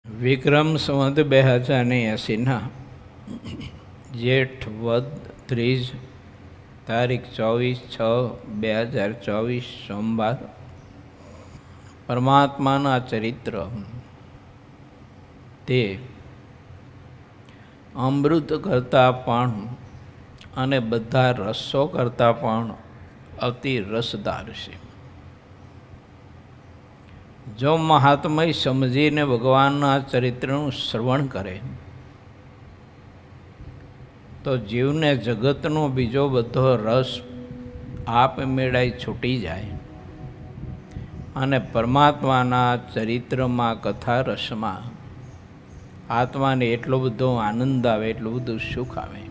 વિક્રમ સંવત 2080 જેઠ વદ ત્રીજ તારીખ 24/6/2024 સોમવાર. પરમાત્માના ચરિત્ર તે અમૃત કરતાં પણ અને બધા રસો કરતાં પણ અતિ રસદાર છે. જો મહાત્મય સમજીને ભગવાનના ચરિત્રનું શ્રવણ કરે તો જીવને જગતનો બીજો બધો રસ આપમેળે છૂટી જાય અને પરમાત્માના ચરિત્રમાં કથા રસમાં આત્માને એટલો બધો આનંદ આવે, એટલું બધું સુખ આવે.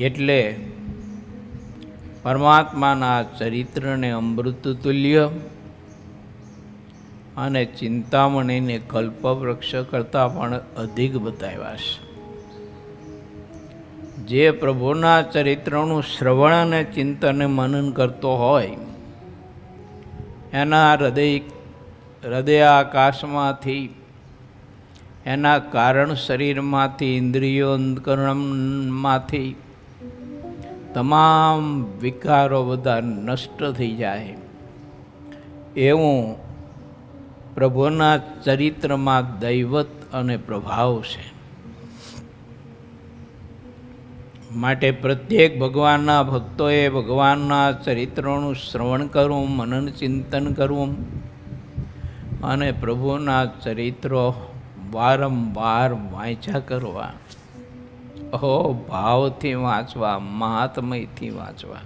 એટલે પરમાત્માના ચરિત્રને અમૃત તુલ્ય અને ચિંતામણીને કલ્પવૃક્ષ કરતાં પણ અધિક બતાવ્યા છે. જે પ્રભુના ચરિત્રનું શ્રવણ અને ચિંતન મનન કરતો હોય એના હૃદય આકાશમાંથી, એના કારણ શરીરમાંથી, ઇન્દ્રિયો અંતઃકરણમાંથી તમામ વિકારો બધા નષ્ટ થઈ જાય એવું પ્રભુના ચરિત્રમાં દૈવત અને પ્રભાવ છે. માટે પ્રત્યેક ભગવાનના ભક્તોએ ભગવાનના ચરિત્રોનું શ્રવણ કરવું, મનન ચિંતન કરવું અને પ્રભુના ચરિત્રો વારંવાર વાંચ્યા કરવા. ભાવથી વાંચવા, મહાત્મયથી વાંચવા.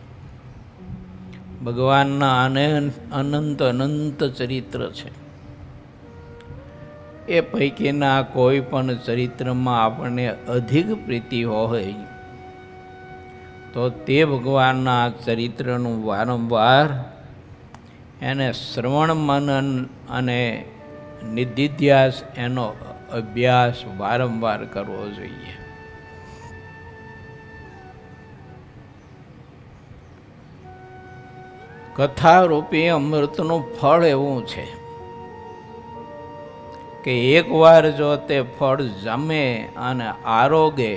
ભગવાનના અનંત અનંત ચરિત્ર છે. એ પૈકીના કોઈ પણ ચરિત્રમાં આપણને અધિક પ્રીતિ હોય તો તે ભગવાનના ચરિત્રનું વારંવાર એને શ્રવણ મનન અને નિધિધ્યાસ, એનો અભ્યાસ વારંવાર કરવો જોઈએ. કથારૂપી અમૃતનું ફળ એવું છે કે એકવાર જો તે ફળ જમે અને આરોગે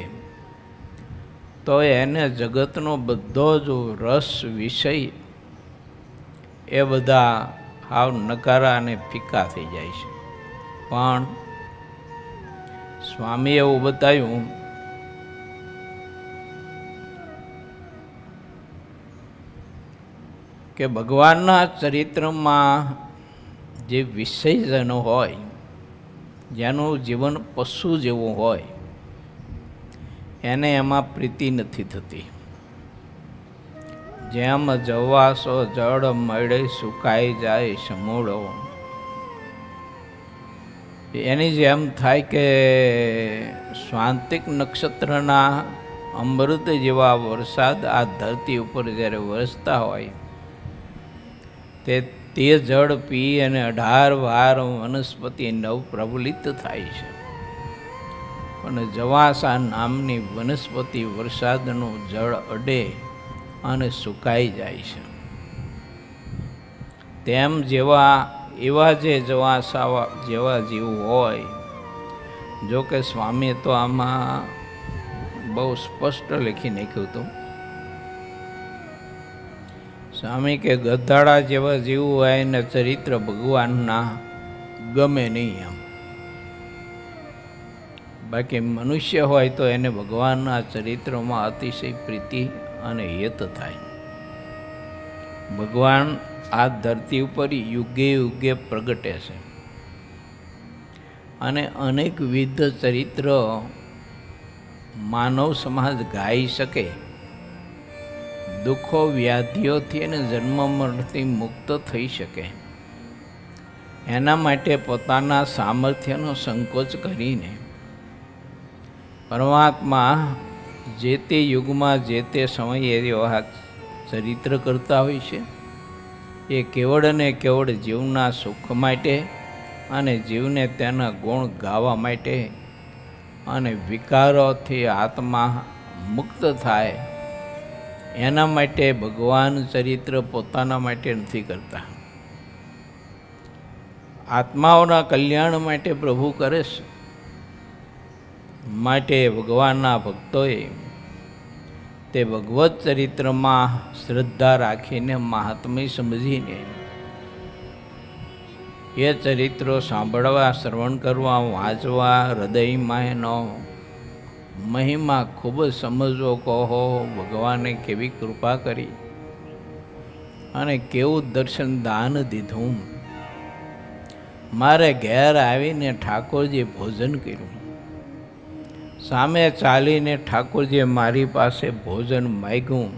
તો એને જગતનો બધો જ રસ વિષય એ બધા હાવ નકારા અને ફીકા થઈ જાય છે. પણ સ્વામી એવું બતાવ્યું કે ભગવાનના ચરિત્રમાં જે વિષયજનો હોય, જેનું જીવન પશુ જેવું હોય, એને એમાં પ્રીતિ નથી થતી. જેમ જવાસો જળ મળે સુકાઈ જાય સમૂળો, એની જેમ થાય કે સ્વાંતિક નક્ષત્રના અમૃત જેવા વરસાદ આ ધરતી ઉપર જ્યારે વરસતા હોય તે જળ પી અને 18 વાર વનસ્પતિ નવ પ્રબલિત થાય છે. પણ જવાસા નામની વનસ્પતિ વરસાદનું જળ અડે અને સુકાઈ જાય છે. તેમ એવા જે જવાસા જેવા જીવ હોય, જો કે સ્વામીએ તો આમાં બહુ સ્પષ્ટ લખી નાખ્યું હતું. સ્વામી કે ગધાડા જેવા જીવ હોય એને ચરિત્ર ભગવાનના ગમે નહીં એમ. બાકી મનુષ્ય હોય તો એને ભગવાનના ચરિત્રમાં અતિશય પ્રીતિ અને હિત થાય. ભગવાન આ ધરતી ઉપર યુગે યુગે પ્રગટે છે અને અનેકવિધ ચરિત્ર માનવ સમાજ ગાઈ શકે, દુઃખો વ્યાધિઓથી અને જન્મ મરણથી મુક્ત થઈ શકે. એના માટે પોતાના સામર્થ્યનો સંકોચ કરીને પરમાત્મા જે તે યુગમાં જે તે સમયે એવા ચરિત્ર કરતા હોય છે. એ કેવળ અને કેવળ જીવના સુખ માટે અને જીવને તેના ગુણ ગાવા માટે અને વિકારોથી આત્મા મુક્ત થાય એના માટે ભગવાન ચરિત્ર પોતાના માટે નથી કરતા. આત્માઓના કલ્યાણ માટે પ્રભુ કરે છે. માટે ભગવાનના ભક્તોએ તે ભગવત ચરિત્રમાં શ્રદ્ધા રાખીને મહાત્મ્ય સમજીને એ ચરિત્રો સાંભળવા, શ્રવણ કરવા, વાંચવા, હૃદયમાં એનો મહિમા ખૂબ જ સમજવો. કહો ભગવાને કેવી કૃપા કરી અને કેવું દર્શન દાન દીધું. મારે ઘેર આવીને ઠાકોરજી ભોજન કર્યું. સામે ચાલીને ઠાકોરજીએ મારી પાસે ભોજન માગ્યું.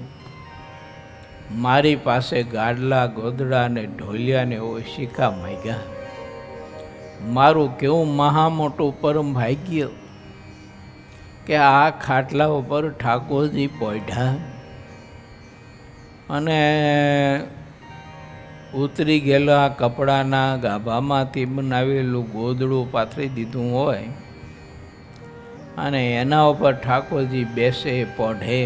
મારી પાસે ગાડલા, ગોદડા ને ઢોલિયા ને ઓશિકા માગ્યા. મારું કેવું મહા મોટું પરમ ભાગ્ય કે આ ખાટલા ઉપર ઠાકોરજી પોઢ્યા અને ઉતરી ગયેલા કપડાના ગાભામાંથી બનાવેલું ગોદડું પાથરી દીધું હોય અને એના ઉપર ઠાકોરજી બેસે, પોઢે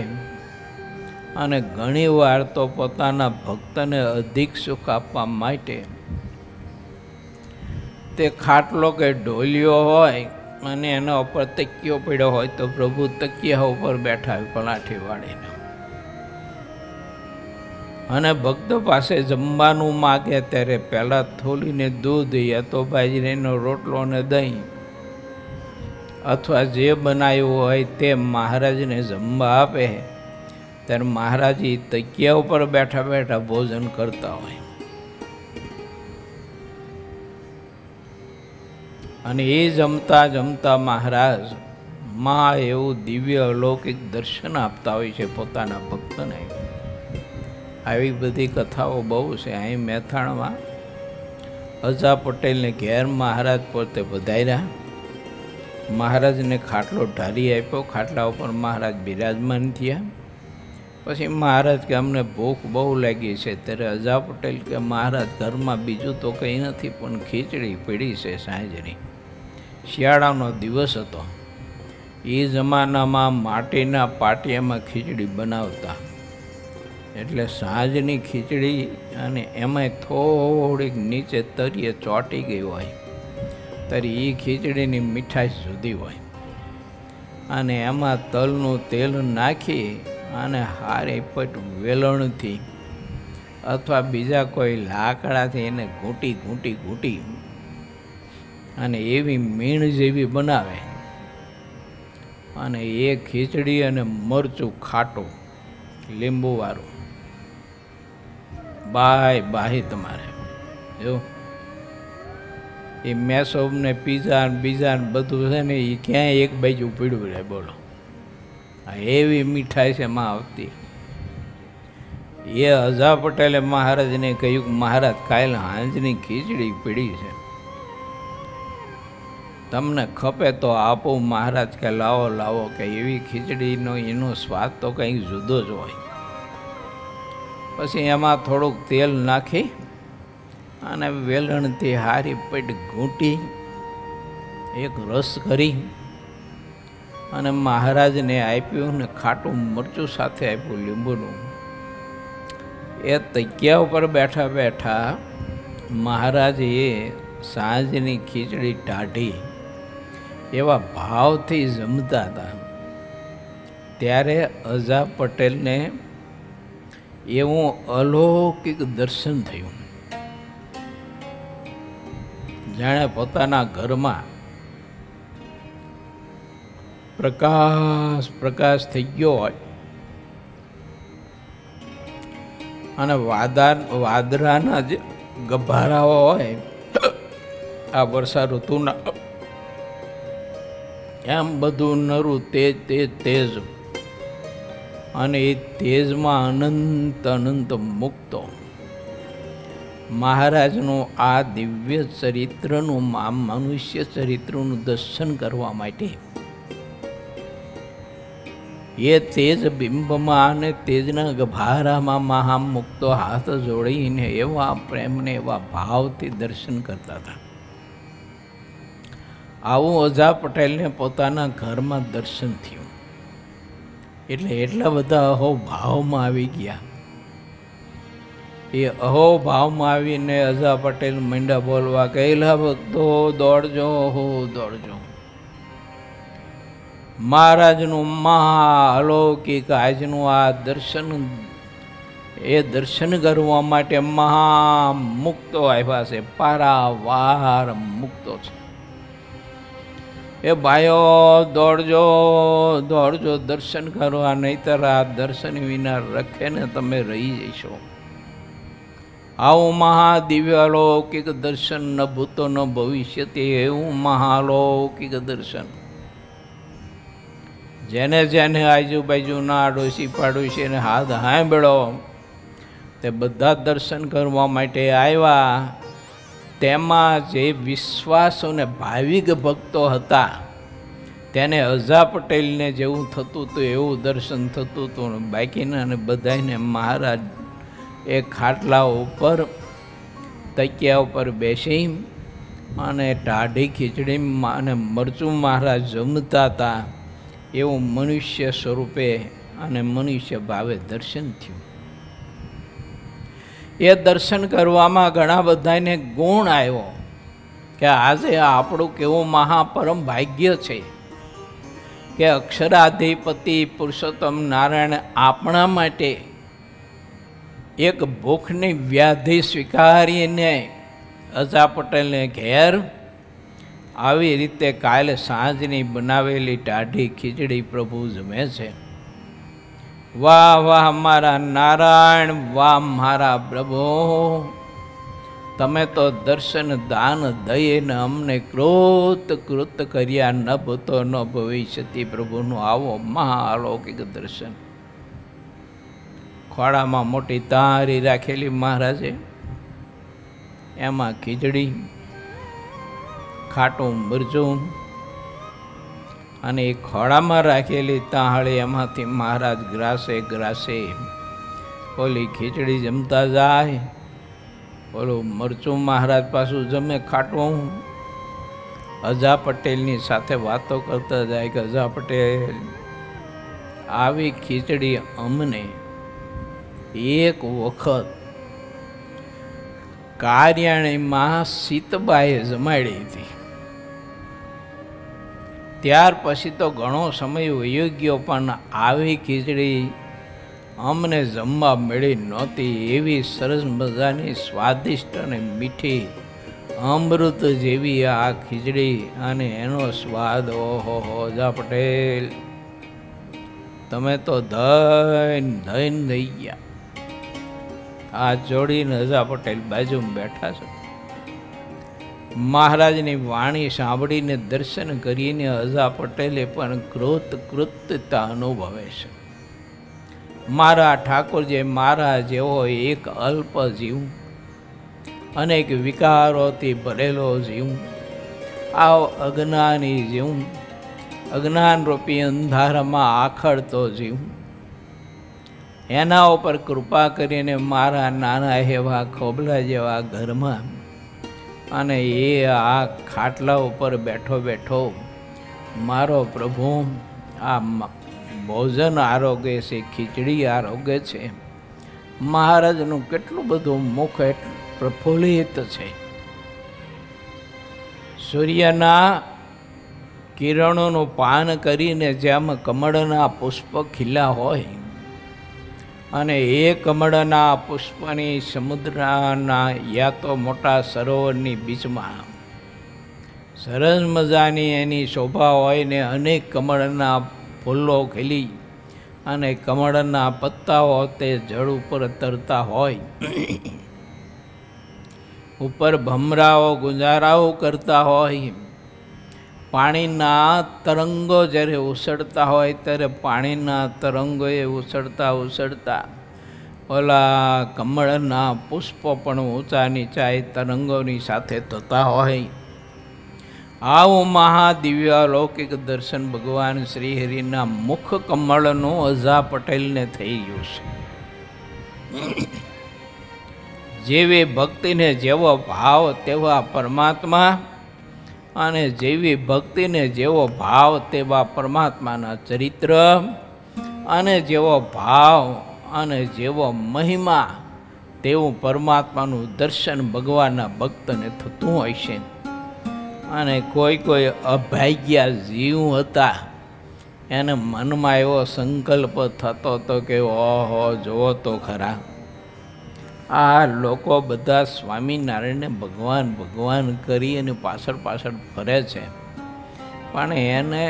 અને ઘણીવાર તો પોતાના ભક્તને અધિક સુખ આપવા માટે તે ખાટલો કે ઢોલિયો હોય અને એના ઉપર તકિયો પડ્યો હોય તો પ્રભુ તકિયા ઉપર બેઠા પલાઠી વાળીને અને ભક્ત પાસે જમવાનું માગે ત્યારે પહેલાં થોડીને દૂધ યા તો બાજરીનો રોટલો ને દહીં અથવા જે બનાવ્યું હોય તે મહારાજને જમવા આપે. ત્યારે મહારાજી તકિયા ઉપર બેઠા બેઠા ભોજન કરતા હોય અને એ જમતા જમતા મહારાજ માં એવું દિવ્ય અલૌકિક દર્શન આપતા હોય છે પોતાના ભક્તને. આવી બધી કથાઓ બહુ છે. અહીં મહેસાણામાં અજા પટેલને ઘેર મહારાજ પોતે પધાર્યા. મહારાજને ખાટલો ઢારી આપ્યો. ખાટલા ઉપર મહારાજ બિરાજમાન થયા. પછી મહારાજ કે અમને ભૂખ બહુ લાગી છે. ત્યારે અજા પટેલ કે મહારાજ ઘરમાં બીજું તો કંઈ નથી પણ ખીચડી પડી છે સાંજની. શિયાળાનો દિવસ હતો. એ જમાનામાં માટીના પાટિયામાં ખીચડી બનાવતા એટલે સાંજની ખીચડી અને એમાંય થોડીક નીચે તરીએ ચોંટી ગઈ હોય ત્યારે એ ખીચડીની મીઠાશ જુદી હોય અને એમાં તલનું તેલ નાખી અને હારી પટ વેલણથી અથવા બીજા કોઈ લાકડાથી એને ઘૂંટી અને એવી મીણ જેવી બનાવે અને એ ખીચડી અને મરચું ખાટું લીંબુવાળું બાહી તમારે જો એ મેસોબ ને પીઝા ને બીજા ને બધું છે ને એ ક્યાંય એક બાજુ પીડ્યું રહે. બોલો એવી મીઠાઈ છે એમાં આવતી. એ અજા પટેલે મહારાજને કહ્યું કે મહારાજ કાલ હાંજની ખીચડી પીડી છે, તમને ખપે તો આપો. મહારાજ કે લાવો કે એવી ખીચડીનો એનો સ્વાદ તો કંઈક જુદો જ હોય. પછી એમાં થોડુંક તેલ નાખી અને વેલણથી હારી પેટ ઘૂંટી એક રસ કરી અને મહારાજને આપ્યું ને ખાટું મરચું સાથે આપ્યું લીંબુનું. એ તકિયા ઉપર બેઠા બેઠા મહારાજે સાંજની ખીચડી ટાઢી એવા ભાવથી જમતા હતા. ત્યારે અજા પટેલને એવું અલૌકિક દર્શન થયું. જાણે પોતાના ઘરમાં પ્રકાશ થઈ ગયો હોય અને વાદરાના જે ગભારાઓ હોય આ વર્ષા ઋતુના એમ બધું નરું તેજ અને એ તેજમાં અનંત મુક્તો મહારાજનું આ દિવ્ય ચરિત્રનું મનુષ્ય ચરિત્રનું દર્શન કરવા માટે એ તેજ બિંબમાં અને તેજના ગભારામાં મહામુક્તો હાથ જોડીને એવા પ્રેમને એવા ભાવથી દર્શન કરતા હતા. આવું અજા પટેલને પોતાના ઘરમાં દર્શન થયું એટલે એટલા બધા ભાવમાં આવી ગયા એ અહોભાવમાં આવીને અઝા પટેલ મંડ્યા બોલવા કહેલા ભક્તો દોડજો દોડજો. મહારાજનું મહાઅલૌકિક આજનું આ દર્શન, એ દર્શન કરવા માટે મહામુક્તો આવ્યા છે, પારાવાર મુક્તો છે. એ ભાઈઓ દોડજો દોડજો દર્શન કરવા, નહીતર આ દર્શન વિના રખે ને તમે રહી જશો. આવું મહાદિવ્ય અલૌકિક દર્શન ન ભૂતો ન ભવિષ્યથી, એવું મહાલૌકિક દર્શન જેને જેને આજુબાજુના આડોશી પાડોશીને હાથ સાંભળો તે બધા દર્શન કરવા માટે આવ્યા. તેમાં જે વિશ્વાસુ ને ભાવિક ભક્તો હતા તેને અઝા પટેલને જેવું થતું હતું એવું દર્શન થતું હતું. બાકીના ને બધાને મહારાજ એ ખાટલા ઉપર તકિયા ઉપર બેસી અને ટાઢી ખીચડી અને મરચું મહારાજ જમતા હતા એવું મનુષ્ય સ્વરૂપે અને મનુષ્ય ભાવે દર્શન થયું. એ દર્શન કરવામાં ઘણા બધાને ગુણ આવ્યો કે આજે આપણું કેવું મહાપરમ ભાગ્ય છે કે અક્ષરાધિપતિ પુરુષોત્તમ નારાયણ આપણા માટે એક ભૂખની વ્યાધિ સ્વીકારીને અઝા પટેલને ઘેર આવી રીતે કાલે સાંજની બનાવેલી ટાઢી ખીચડી પ્રભુ જમે છે. વાહ વાહ મારા નારાયણ, વાહ મારા પ્રભુ, તમે તો દર્શન દાન દઈને અમને કૃત કૃત કર્યા, ન ભૂતો ન ભવિષ્યથી પ્રભુનું આવો મહાઅલૌકિક દર્શન. ખોળામાં મોટી તારી રાખેલી મહારાજે, એમાં ખીચડી, ખાટું મરચું અને એ ખોળામાં રાખેલી તાહળી, એમાંથી મહારાજ ગ્રાસે ગ્રાસે ઓલી ખીચડી જમતા જાય, ઓલું મરચું મહારાજ પાછું જમે ખાટું. અઝા પટેલની સાથે વાતો કરતા જાય કે અઝા પટેલ આવી ખીચડી અમને એક વખત કાર્યાણીમાં સીતબાએ જમાડી હતી. ત્યાર પછી તો ઘણો સમય વયો ગયો, પણ આવી ખીચડી અમને જમવા મળી નહોતી. એવી સરસ મજાની સ્વાદિષ્ટ અને મીઠી અમૃત જેવી આ ખીચડી અને એનો સ્વાદ, ઓહો અઝા પટેલ તમે તો ધન ધન થઈ ગયા. આ જોડીને અઝા પટેલ બાજુમાં બેઠા છે. મહારાજની વાણી સાંભળીને દર્શન કરીને અઝા પટેલે પણ કૃતકૃત્યતા અનુભવે છે. મારા ઠાકોરજી, મારા જેવો એક અલ્પ જીવ, અનેક વિકારોથી ભરેલો જીવ, આ અજ્ઞાની જીવ, અજ્ઞાનરૂપી અંધારામાં આખડતો જીવ, એના ઉપર કૃપા કરીને મારા નાના એવા ખોબલા જેવા ઘરમાં અને એ આ ખાટલા ઉપર બેઠો બેઠો મારો પ્રભુ આ ભોજન આરોગે છે, ખીચડી આરોગે છે. મહારાજનું કેટલું બધું મુખ પ્રફુલ્લિત છે. સૂર્યના કિરણોનું પાન કરીને જેમ કમળના પુષ્પ ખીલા હોય અને એ કમળના પુષ્પની સમુદ્રના યા તો મોટા સરોવરની બીચમાં સરસ મજાની એની શોભા હોય ને અનેક કમળના ફૂલો ખીલી અને કમળના પત્તાઓ તે જળ ઉપર તરતા હોય, ઉપર ભમરાઓ ગુંજારાઓ કરતા હોય, પાણીના તરંગો જ્યારે ઉછળતા હોય ત્યારે પાણીના તરંગોએ ઉછળતા ઉછળતા ઓલા કમળના પુષ્પો પણ ઊંચા નીચા એ તરંગોની સાથે થતા હોય. આવું મહાદિવ્ય લૌકિક દર્શન ભગવાન શ્રી હરિના મુખ કમળનું અઝા પટેલને થઈ ગયું છે. જેવી ભક્તિને જેવો ભાવ તેવા પરમાત્મા, અને જેવી ભક્તિને જેવો ભાવ તેવા પરમાત્માના ચરિત્ર, અને જેવો ભાવ અને જેવો મહિમા તેવું પરમાત્માનું દર્શન ભગવાનના ભક્તને થતું હોય છે. અને કોઈ અભાગ્યા જીવ હતા, એને મનમાં એવો સંકલ્પ થતો હતો કે ઓહો જુઓ તો ખરા, આ લોકો બધા સ્વામિનારાયણને ભગવાન ભગવાન કરી અને પાછળ પાછળ ફરે છે, પણ એને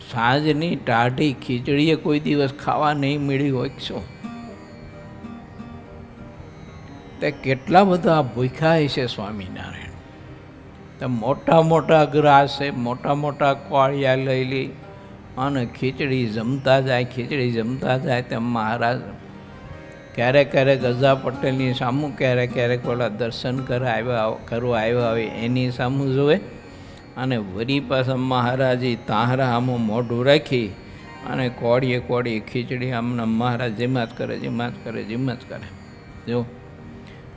સાંજની ટાઢી ખીચડીએ કોઈ દિવસ ખાવા નહીં મળી હોય શું? તે કેટલા બધા ભૂખ્યા છે સ્વામિનારાયણ. તો મોટા મોટા ગ્રાસે મોટા મોટા કોળિયા લઈ અને ખીચડી જમતા જાય. તેમ મહારાજ ક્યારેક ગજા પટેલની સામું, ક્યારેક ઓલા દર્શન કરવા આવ્યા હોય એની સામું જોવે, અને વરી પાછા મહારાજે તાહરા આમાં મોઢું રાખી અને કોળીએ ખીચડી આમને મહારાજ જેમાં જ કરે. જો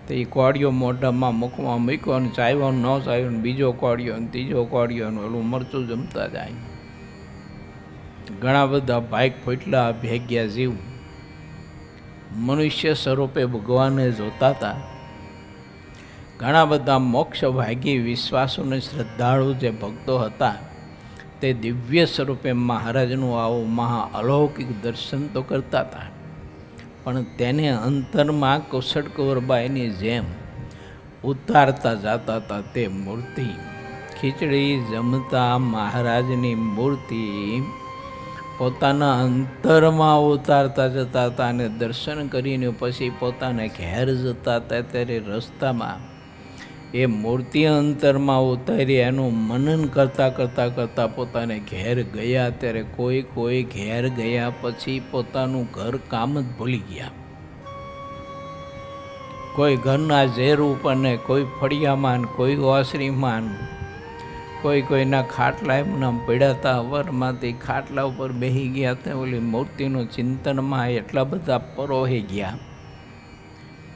તો એ કોળીઓ મોઢામાં મૂકવા મૂક્યો અને ચાવ્યો ન ચાવ્યો, બીજો કોળીઓ ને ત્રીજો કોળીઓ ને ઓલું મરચું જમતા જાય. ઘણા બધા ભાગ ફોટલા ભેગ્યા જીવ મનુષ્ય સ્વરૂપે ભગવાનને જોતા હતા. ઘણા બધા મોક્ષ ભાગી વિશ્વાસુ અને શ્રદ્ધાળુ જે ભક્તો હતા, તે દિવ્ય સ્વરૂપે મહારાજનું આવું મહા અલૌકિક દર્શન તો કરતા હતા, પણ તેને અંતરમાં કુશળ કુંવરબાઈની જેમ ઉતારતા જતા હતા. તે મૂર્તિ ખીચડી જમતા મહારાજની મૂર્તિ પોતાના અંતરમાં ઉતારતા જતા હતા, અને દર્શન કરીને પછી પોતાને ઘેર જતા હતા. ત્યારે રસ્તામાં એ મૂર્તિ અંતરમાં ઉતારી એનું મનન કરતા પોતાને ઘેર ગયા. ત્યારે કોઈ ઘેર ગયા પછી પોતાનું ઘર કામ જ ભૂલી ગયા. કોઈ ઘરના ઝેર ઉપર ને કોઈ ફળિયામાં, કોઈ ઓસરીમાં, કોઈના ખાટલા એમના પડ્યા હતા. અવરમાંથી ખાટલા ઉપર બેસી ગયા હતા. ઓલી મૂર્તિનું ચિંતનમાં એટલા બધા પરોહી ગયા,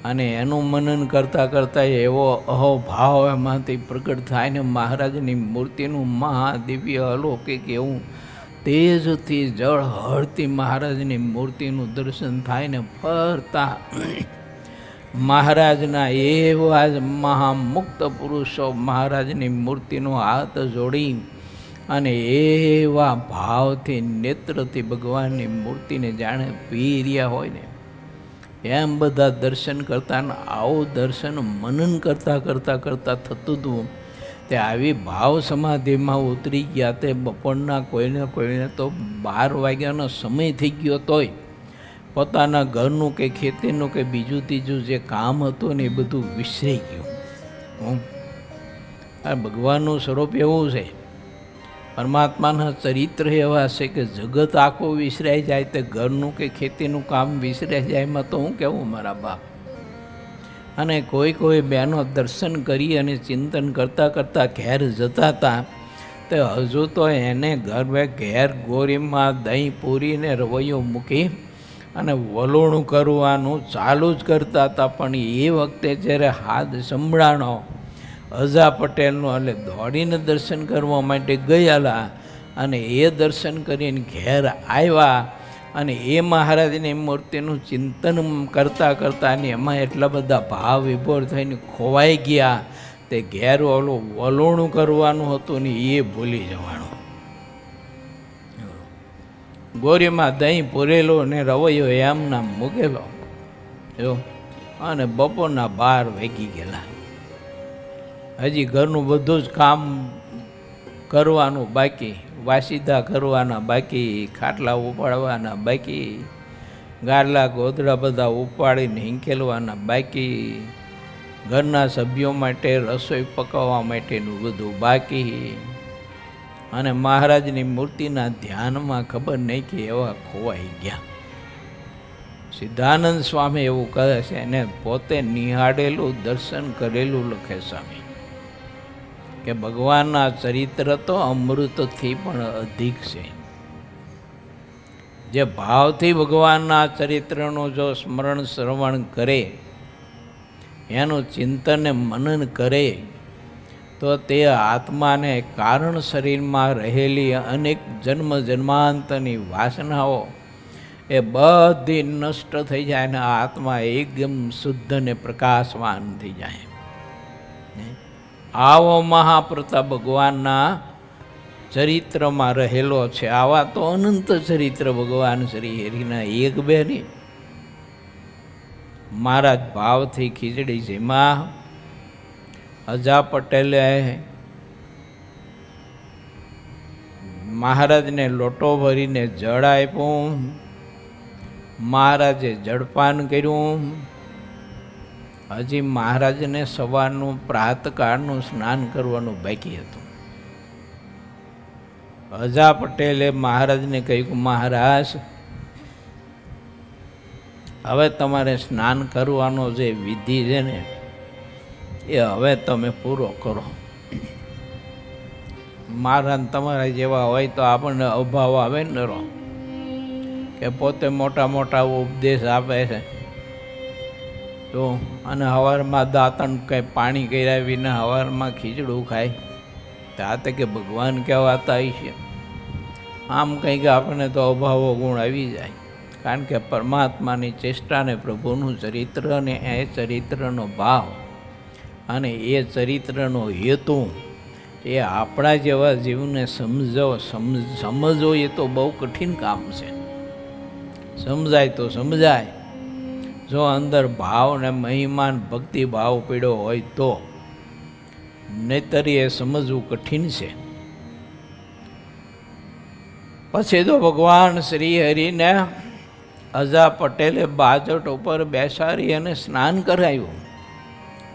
અને એનું મનન કરતા એવો અહોભાવ એમાંથી પ્રગટ થાય ને મહારાજની મૂર્તિનું મહાદિવ્ય અલૌકિક એવું તેજથી જળ હળતી મહારાજની મૂર્તિનું દર્શન થાય ને ફરતા મહારાજના એવા જ મહામુક્ત પુરુષો મહારાજની મૂર્તિનો હાથ જોડી અને એવા ભાવથી નેત્રથી ભગવાનની મૂર્તિને જાણે પી રહ્યા હોય ને એમ બધા દર્શન કરતા, ને આવું દર્શન મનન કરતા થતું હતું. તે આવી ભાવ સમાધિમાં ઉતરી ગયા. તે બપોરના કોઈને તો 12 વાગ્યાનો સમય થઈ ગયો તોય પોતાના ઘરનું કે ખેતીનું કે બીજું ત્રીજું જે કામ હતું ને એ બધું વિસરી ગયું. આ ભગવાનનું સ્વરૂપ એવું છે, પરમાત્માના ચરિત્ર એવા છે કે જગત આખું વિસરાઈ જાય, તે ઘરનું કે ખેતીનું કામ વિસરાઈ જાય. એમાં તો હું કહેવું મારા બાપ. અને કોઈ બહેનો દર્શન કરી અને ચિંતન કરતા ઘેર જતા હતા, તે હજુ તો એને ઘેર ગોરીમાં દહીં પૂરીને રવૈયો મૂકી અને વલોણું કરવાનું ચાલુ જ કરતા હતા. પણ એ વખતે જ્યારે હાથ સંભળાણો અજા પટેલનું, એટલે દોડીને દર્શન કરવા માટે ગયેલા, અને એ દર્શન કરીને ઘેર આવ્યા, અને એ મહારાજની મૂર્તિનું ચિંતન કરતા અને એમાં એટલા બધા ભાવ વિભોર થઈને ખોવાઈ ગયા. તે ઘેર ઓલું વલોણું કરવાનું હતું ને એ ભૂલી જવાનું. ગોરીમાં દહીં પૂરેલો ને રવૈયો એમના મૂકેલો એવો, અને બપોરના 12 વાગી ગયેલા. હજી ઘરનું બધું જ કામ કરવાનું બાકી, વાસીદા કરવાના બાકી, ખાટલા ઉપાડવાના બાકી, ગારલા ગોદડા બધા ઉપાડીને હિંકેલવાના બાકી, ઘરના સભ્યો માટે રસોઈ પકાવવા માટેનું બધું બાકી. અને મહારાજની મૂર્તિના ધ્યાનમાં ખબર નહીં કે એવા ખોવાઈ ગયા. સિદ્ધાનંદ સ્વામી એવું કહે છે, એને પોતે નિહાળેલું દર્શન કરેલું લખે સ્વામી કે ભગવાનના ચરિત્ર તો અમૃતથી પણ અધિક છે. જે ભાવથી ભગવાનના ચરિત્રનું જો સ્મરણ શ્રવણ કરે, એનું ચિંતન મનન કરે, તો તે આત્માને કારણ શરીરમાં રહેલી અનેક જન્મ જન્માંતરની વાસનાઓ એ બધી નષ્ટ થઈ જાય અને આત્મા એકદમ શુદ્ધ અને પ્રકાશવાન થઈ જાય. આવો મહાપ્રતાપ ભગવાનના ચરિત્રમાં રહેલો છે. આવા તો અનંત ચરિત્ર ભગવાન શ્રી હરિના, એક બે નહીં. મહારાજ ભાવથી ખીચડી જેમાં અજા પટેલે મહારાજને લોટો ભરીને જળ આપ્યું. મહારાજે જળપાન કર્યું. હજી મહારાજને સવારનું પ્રાતકાળનું સ્નાન કરવાનું બાકી હતું. અજા પટેલે મહારાજને કહ્યું, મહારાજ હવે તમારે સ્નાન કરવાનો જે વિધિ છે ને એ હવે તમે પૂરો કરો. મહારાજ તમારા જેવા હોય તો આપણને અભાવ આવે ને રહો, કે પોતે મોટા મોટા ઉપદેશ આપે છે તો, અને હવારમાં દાંતણ કંઈ પાણી કર્યા વિના હવારમાં ખીચડું ખાય તાતે કે ભગવાન કહેવાતા હશે. આમ કંઈક આપણને તો અભાવો ગુણ આવી જાય. કારણ કે પરમાત્માની ચેષ્ટા ને પ્રભુનું ચરિત્ર ને એ ચરિત્રનો ભાવ અને એ ચરિત્રનો હેતુ એ આપણા જેવા જીવને સમજવો એ તો બહુ કઠિન કામ છે. સમજાય તો સમજાય, જો અંદર ભાવ ને મહિમાન ભક્તિ ભાવ પીડ્યો હોય તો, નહીતર એ સમજવું કઠિન છે. પછી તો ભગવાન શ્રી હરિને અજા પટેલે બાજટ ઉપર બેસાડી અને સ્નાન કરાવ્યું.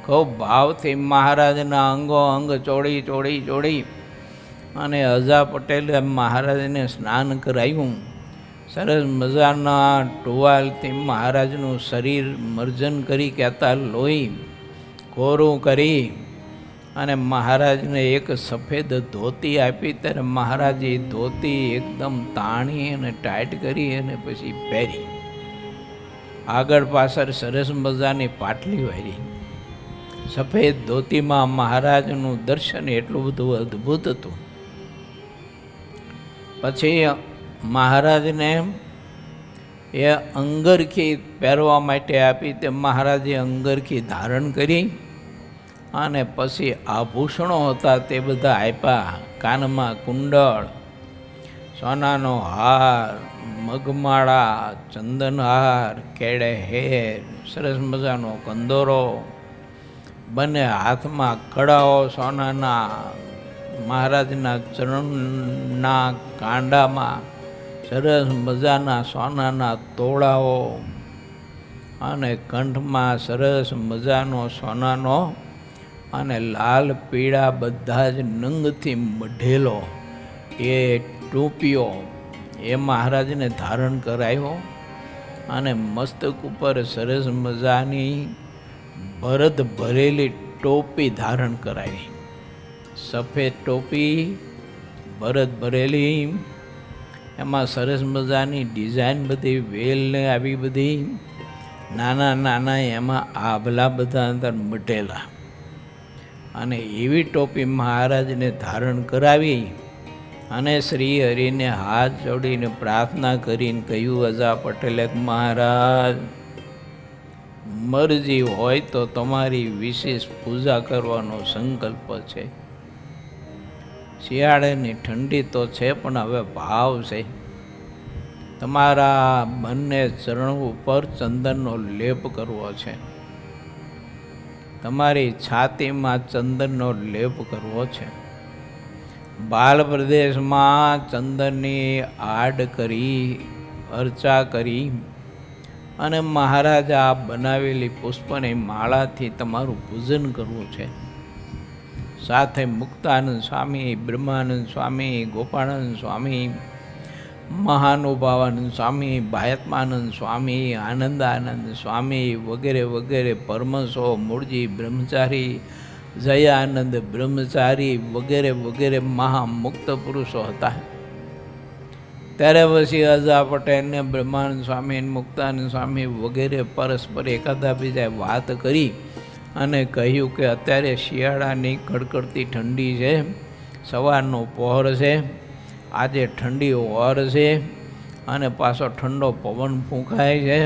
ખૂબ ભાવથી મહારાજના અંગો અંગ ચોળી ચોળી ચોળી અને અજા પટેલે મહારાજને સ્નાન કરાવ્યું. સરસ મજાના ટુવાલથી મહારાજનું શરીર મર્જન કરી કહેતા લોહી કોરું કરી અને મહારાજને એક સફેદ ધોતી આપી. ત્યારે મહારાજે ધોતી એકદમ તાણી અને ટાઈટ કરી અને પછી પહેરી. આગળ પાછળ સરસ મજાની પાટલી વાળી સફેદ ધોતીમાં મહારાજનું દર્શન એટલું બધું અદ્ભુત હતું. પછી મહારાજને એ અંગરખી પહેરવા માટે આપી. તે મહારાજે અંગરખી ધારણ કરી અને પછી આભૂષણો હતા તે બધા આપ્યા. કાનમાં કુંડળ, સોનાનો હાર, મગમાળા, ચંદનહાર, કેળે હેર, સરસ મજાનો કંદોરો, બંને હાથમાં કડાઓ સોનાના, મહારાજના ચરણના કાંડામાં સરસ મજાના સોનાના તોડાઓ અને કંઠમાં સરસ મજાનો સોનાનો અને લાલ પીળા બધા જ નંગથી મઢેલો એ ટોપીઓ એ મહારાજને ધારણ કરાયો. અને મસ્તક ઉપર સરસ મજાની ભરત ભરેલી ટોપી ધારણ કરાવી. સફેદ ટોપી ભરત ભરેલી, એમાં સરસ મજાની ડિઝાઇન બધી વેલને આવી બધી નાના નાના એમાં આભલા બધા અંદર મઢેલા. અને એવી ટોપી મહારાજને ધારણ કરાવી અને શ્રી હરિને હાથ જોડીને પ્રાર્થના કરીને કહ્યું, અજા પટેલે, મહારાજ મરજી હોય તો તમારી વિશેષ પૂજા કરવાનો સંકલ્પ છે. શિયાળાની ઠંડી તો છે પણ હવે ભાવ છે. તમારા બંને ચરણ ઉપર ચંદનનો લેપ કરવો છે. તમારી છાતીમાં ચંદનનો લેપ કરવો છે. બાલ પ્રદેશમાં ચંદનની આડ કરી અર્ચા કરી અને મહારાજ આ બનાવેલી પુષ્પની માળાથી તમારું પૂજન કરવું છે. સાથે મુક્તાનંદ સ્વામી, બ્રહ્માનંદ સ્વામી, ગોપાળાનંદ સ્વામી, મહાનુભાવાનંદ સ્વામી, ભાયત્માનંદ સ્વામી, આનંદાનંદ સ્વામી વગેરે વગેરે પરમહંસો, મૂળજી બ્રહ્મચારી, જયાનંદ બ્રહ્મચારી વગેરે વગેરે મહામુક્ત પુરુષો હતા. ત્યારે પછી અજા પટેલને બ્રહ્માનંદ સ્વામી, મુક્તાનંદ સ્વામી વગેરે પરસ્પર એકાદા બીજા વાત કરી અને કહ્યું કે અત્યારે શિયાળાની કડકડતી ઠંડી છે, સવારનો પહોર છે, આજે ઠંડી ઓર છે અને પાછો ઠંડો પવન ફૂંકાય છે.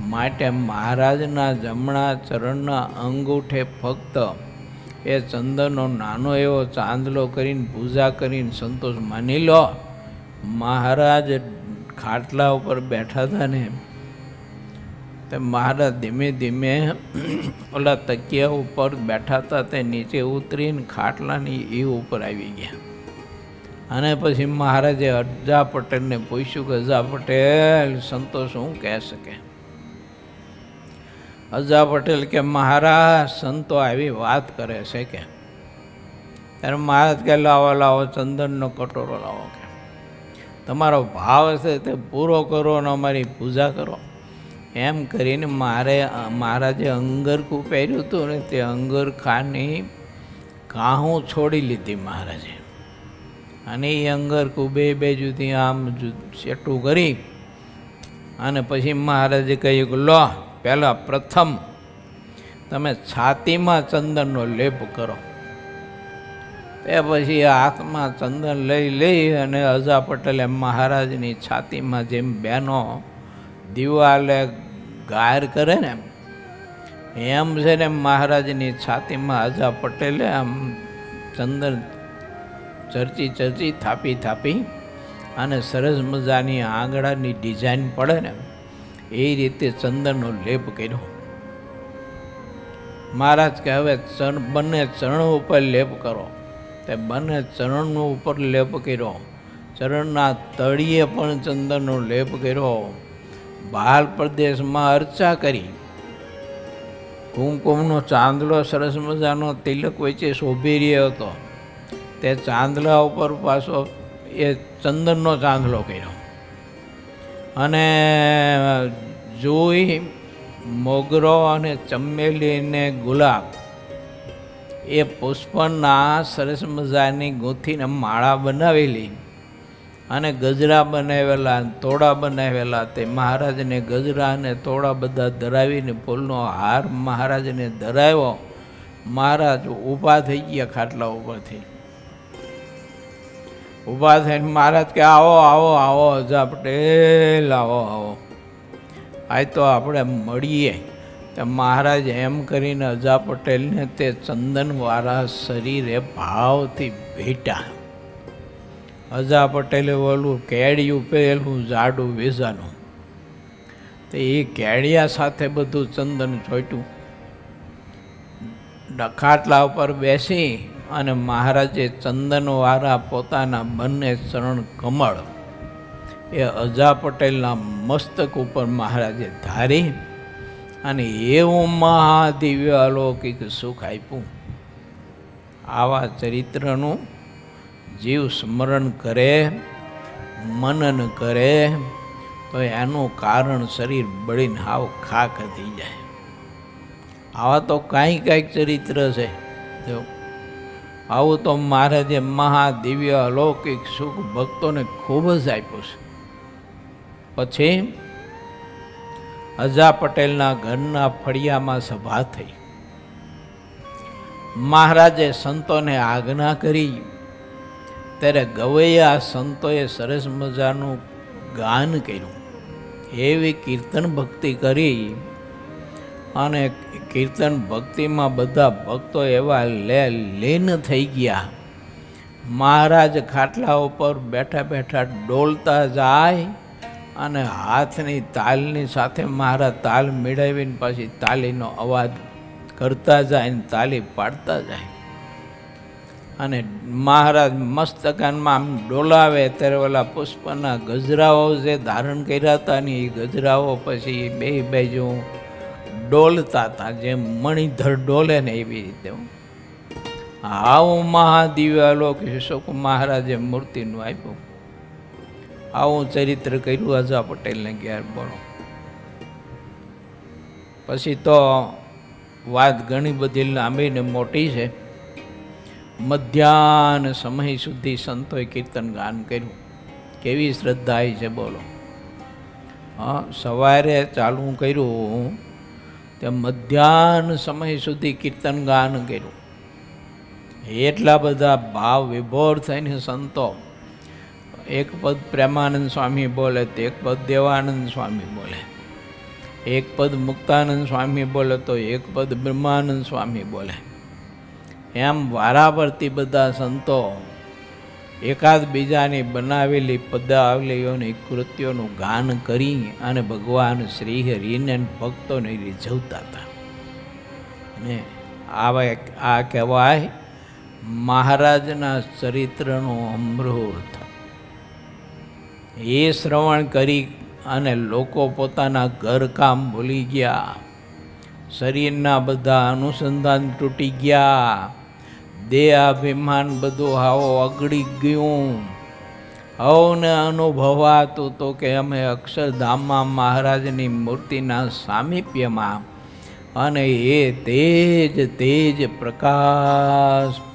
માટે મહારાજના જમણા ચરણના અંગૂઠે ફક્ત એ ચંદનનો નાનો એવો ચાંદલો કરીને પૂજા કરીને સંતોષ માની લો. મહારાજ ખાટલા ઉપર બેઠા હતા ને તે મહારાજ ધીમે ધીમે ઓલા તકિયા ઉપર બેઠા હતા તે નીચે ઉતરીને ખાટલાની એ ઉપર આવી ગયા. અને પછી મહારાજે અજા પટેલને પૂછ્યું કે અજા પટેલ સંતોષ શું કહે શકે? અજા પટેલ કે મહારાજ સંતો આવી વાત કરે છે કે. ત્યારે મહારાજ કે લાવો લાવો ચંદનનો કટોરો લાવો કે તમારો ભાવ છે તે પૂરો કરો અને અમારી પૂજા કરો. એમ કરીને મહારાજે અંગરખું પહેર્યું હતું ને તે અંગરખાની કાહું છોડી લીધી મહારાજે. અને એ અંગરખું બે બાજુથી આમ સેટું કરી અને પછી મહારાજે કહ્યું કે લો પહેલાં પ્રથમ તમે છાતીમાં ચંદનનો લેપ કરો. તે પછી હાથમાં ચંદન લઈ અને અજા પટેલે મહારાજની છાતીમાં જેમ બહેનો દિવાલે ગાયર કરે ને એમ છે ને મહારાજની છાતીમાં અજા પટેલે આમ ચંદન ચરચી થાપી અને સરસ મજાની આંગળાની ડિઝાઇન પડે ને એ રીતે ચંદનનો લેપ કર્યો. મહારાજ કે હવે બંને ચરણ ઉપર લેપ કરો. તે બંને ચરણ ઉપર લેપ કર્યો. ચરણના તળિયે પણ ચંદનનો લેપ કર્યો. બાલ પ્રદેશમાં અર્ચા કરી. કુમકુમનો ચાંદલો સરસ મજાનો તિલક વચ્ચે શોભી રહ્યો હતો. તે ચાંદલા ઉપર પાછો એ ચંદનનો ચાંદલો કર્યો. અને જુઈ, મોગરો અને ચમેલી ને ગુલાબ એ પુષ્પના સરસ મજાની ગૂંથીને માળા બનાવેલી અને ગજરા બનાવેલા, તોડા બનાવેલા. તે મહારાજને ગજરા અને તોડા બધા ધરાવીને ફૂલનો હાર મહારાજને ધરાવ્યો. મહારાજ ઊભા થઈ ગયા ખાટલા ઉપરથી. ઊભા થઈને મહારાજ કે આવો આવો આવો અજા પટેલ આવો આવો આજ તો આપણે મળીએ. તો મહારાજ એમ કરીને અજા પટેલને તે ચંદનવાળા શરીરે ભાવથી ભેટ્યા. અજા પટેલે ઓલું કેડિયું પહેલું જાડું વેજાનું તો એ કેડિયા સાથે બધું ચંદન ચોટ્યું. ખાટલા ઉપર બેસી અને મહારાજે ચંદનવાળા પોતાના બંને ચરણ કમળ એ અજા પટેલના મસ્તક ઉપર મહારાજે ધારી અને એવું મહાદિવ્ય અલૌકિક સુખ આપ્યું. આવા ચરિત્રનું જીવ સ્મરણ કરે, મનન કરે તો એનું કારણ શરીર બળીને હાવ ખાક થઈ જાય. આવા તો કાંઈક ચરિત્ર છે. જો આવું તો મહારાજે મહાદિવ્ય અલૌકિક સુખ ભક્તોને ખૂબ જ આપ્યું છે. પછી અજા પટેલના ઘરના ફળિયામાં સભા થઈ. મહારાજે સંતોને આજ્ઞા કરી. ત્યારે ગવૈયા સંતોએ સરસ મજાનું ગાન કર્યું. એવી કીર્તન ભક્તિ કરી અને કીર્તન ભક્તિમાં બધા ભક્તો એવા લીન થઈ ગયા. મહારાજ ખાટલા ઉપર બેઠા બેઠા ડોલતા જાય અને હાથની તાલની સાથે મહારાજ તાલ મેળવીને પછી તાલીનો અવાજ કરતા જાય ને તાલી પાડતા જાય. અને મહારાજ મસ્તકાનમાં આમ ડોલાવે ત્યારે ઓલા પુષ્પના ગજરાઓ જે ધારણ કર્યા હતા ને એ ગજરાઓ પછી બે બાજુ ડોલતા હતા, જેમ મણિધર ડોલે ને એવી રીતે. આવું મહાદિવ્ય અલૌકિક સુખ મહારાજે મૂર્તિનું આપ્યું. આવું ચરિત્ર કર્યું અજા પટેલને ઘેર. બોલો પછી તો વાત ઘણી બધી લાંબી ને મોટી છે. મધ્યાહન સમય સુધી સંતોએ કીર્તન ગાન કર્યું. કેવી શ્રદ્ધા છે બોલો. હા, સવારે ચાલુ કર્યું તે મધ્યાહન સમય સુધી કીર્તન ગાન કર્યું. એટલા બધા ભાવ વિભોર થઈને સંતો એક પદ પ્રેમાનંદ સ્વામી બોલે તો એક પદ દેવાનંદ સ્વામી બોલે, એક પદ મુક્તાનંદ સ્વામી બોલે તો એક પદ બ્રહ્માનંદ સ્વામી બોલે. એમ વારાફરતી બધા સંતો એકાદ બીજાની બનાવેલી પદાવલીઓની કૃત્યોનું ગાન કરી અને ભગવાન શ્રી હરિને ભક્તોને રીઝવતા હતા. અને આ કહેવાય મહારાજના ચરિત્રનું અમૃત. એ શ્રવણ કરી અને લોકો પોતાના ઘરકામ ભૂલી ગયા, શરીરના બધા અનુસંધાન તૂટી ગયા, દેહાભિમાન બધું હાવો અગડી ગયું. હવને અનુભવાતું તો કે અમે અક્ષરધામમાં મહારાજની મૂર્તિના સામીપ્યમાં અને એ તેજ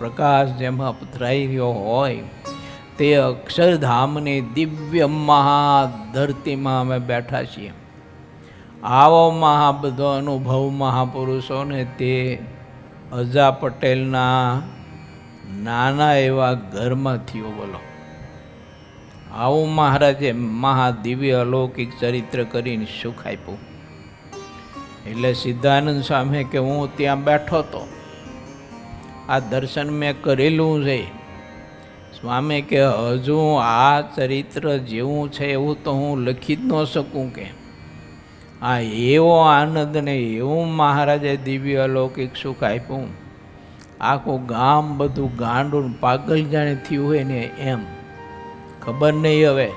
પ્રકાશ જેમાં પથરાઈ રહ્યો હોય તે અક્ષરધામની દિવ્ય મહાધરતીમાં અમે બેઠા છીએ. આવો બધો અનુભવ મહાપુરુષોને તે અજા પટેલના નાના એવા ઘરમાં થયો. બોલો, આવું મહારાજે મહાદિવ્ય અલૌકિક ચરિત્ર કરીને સુખ આપ્યું. એટલે સિદ્ધાનંદ સ્વામી કે હું ત્યાં બેઠો તો આ દર્શન મેં કરેલું છે. સ્વામી કે હજુ આ ચરિત્ર જેવું છે એવું તો હું લખી જ ન શકું. કે આ એવો આનંદ ને એવું મહારાજે દિવ્ય અલૌકિક સુખ આપ્યું. આખું ગામ બધું ગાંડું પાગલ જાણે થયું હોય ને એમ. ખબર નહીં હવે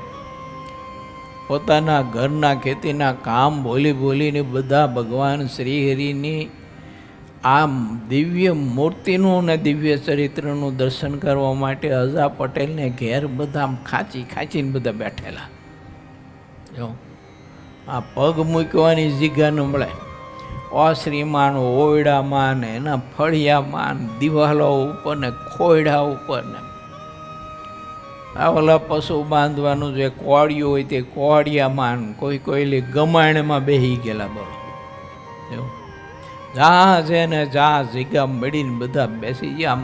પોતાના ઘરના ખેતીના કામ ભૂલીને બધા ભગવાન શ્રી હરિની આ દિવ્ય મૂર્તિનું ને દિવ્ય ચરિત્રનું દર્શન કરવા માટે અજા પટેલને ઘેર બધા ખાંચીને બધા બેઠેલા. જો આ પગ મૂકવાની જગ્યા ન મળે. ઓસરીમાં ઓયડામાં ને એના ફળિયામાં દિવાલો ઉપર ને ખોયડા ઉપર ને આ ઓલા પશુ બાંધવાનું જે કોળિયું હોય તે કોળિયામાં કોઈ ગમાણમાં બેસી ગયેલા. બોલો, એવું જ્યાં છે ને જ્યાં જગ્યા મળીને બધા બેસી ગયા, આમ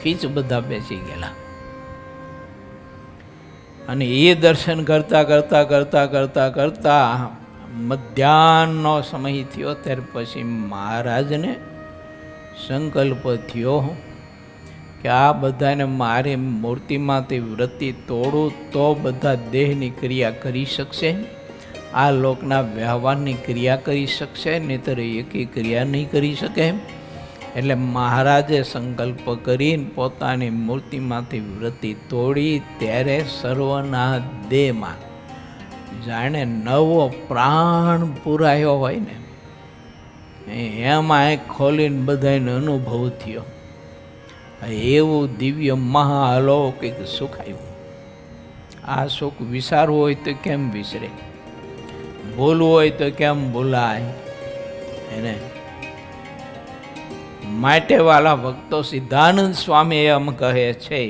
ખીચ બધા બેસી ગયેલા. અને એ દર્શન કરતા મધ્યાહનનો સમય થયો. ત્યાર પછી મહારાજને સંકલ્પ થયો કે આ બધાને મારી મૂર્તિમાંથી વૃત્તિ તોડું તો બધા દેહની ક્રિયા કરી શકશે, આ લોકના વ્યવહારની ક્રિયા કરી શકશે, નહીંતર એકી ક્રિયા નહીં કરી શકે. એટલે મહારાજે સંકલ્પ કરીને પોતાની મૂર્તિમાંથી વૃત્તિ તોડી ત્યારે સર્વના દેહમાં જાણે નવો પ્રાણ પુરાયો હોય ને એમાં આંખ ખોલીને બધાને અનુભવ થયો. એવું દિવ્ય મહાઅલૌકિક સુખ આવ્યું. આ સુખ વિચારવું હોય તો કેમ વિસરે, ભૂલવું હોય તો કેમ ભૂલાય. એને માટે વાલા ભક્તો સિદ્ધાનંદ સ્વામી એમ કહે છે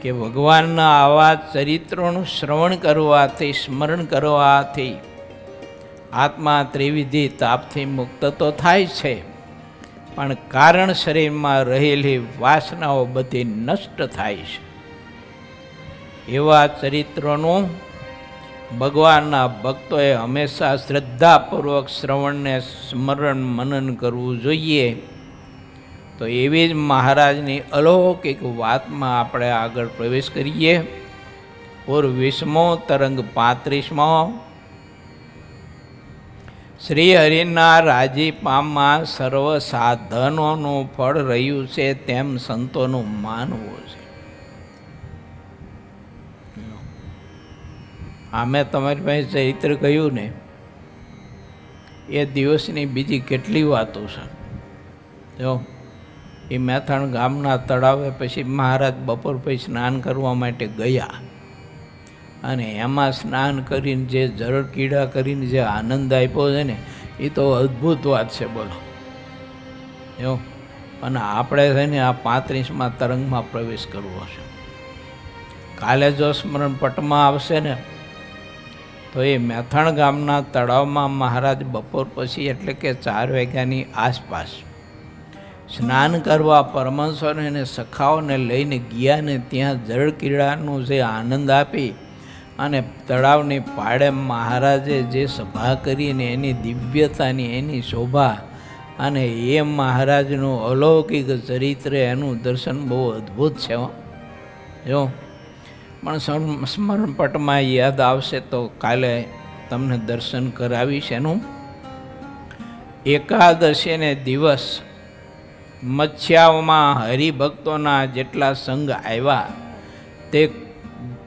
કે ભગવાનના આવા ચરિત્રોનું શ્રવણ કરવાથી, સ્મરણ કરવાથી આત્મા ત્રિવિધિ તાપથી મુક્ત તો થાય છે, પણ કારણ શરીરમાં રહેલી વાસનાઓ બધી નષ્ટ થાય છે. એવા ચરિત્રોનું ભગવાનના ભક્તોએ હંમેશા શ્રદ્ધાપૂર્વક શ્રવણને સ્મરણ મનન કરવું જોઈએ. તો એવી જ મહારાજની અલૌકિક વાતમાં આપણે આગળ પ્રવેશ કરીએ. પૂર 20મો તરંગ 35મો. શ્રી હરિના રાજીપામાં સર્વ સાધનોનું ફળ રહ્યું છે તેમ સંતોનું માનવું છે. મેં તમારી પાસે ચરિત્ર કહ્યું ને એ દિવસની બીજી કેટલી વાતો છે. જો એ મેથાણ ગામના તળાવે પછી મહારાજ બપોર પછી સ્નાન કરવા માટે ગયા અને એમાં સ્નાન કરીને જે જળ કીડા કરીને જે આનંદ આપ્યો છે ને એ તો અદ્ભુત વાત છે. બોલો, એવું. અને આપણે છે ને આ 35મા તરંગમાં પ્રવેશ કરવો છે. કાલે જો સ્મરણ પટમાં આવશે ને તો એ મેથાણ ગામના તળાવમાં મહારાજ બપોર પછી એટલે કે 4 વાગ્યાની આસપાસ સ્નાન કરવા પરમહંસોને અને સખાઓને લઈને ગયા ને ત્યાં જળ ક્રીડાનો જે આનંદ આપી અને તળાવની પાળે મહારાજે જે સભા કરીને એની દિવ્યતાની એની શોભા અને એ મહારાજનું અલૌકિક ચરિત્ર એનું દર્શન બહુ અદ્ભુત છે. જો પણ સ્મરણપટમાં યાદ આવશે તો કાલે તમને દર્શન કરાવીશ એનું. એકાદશીને દિવસ મચ્છાઓમાં હરિભક્તોના જેટલા સંઘ આવ્યા તે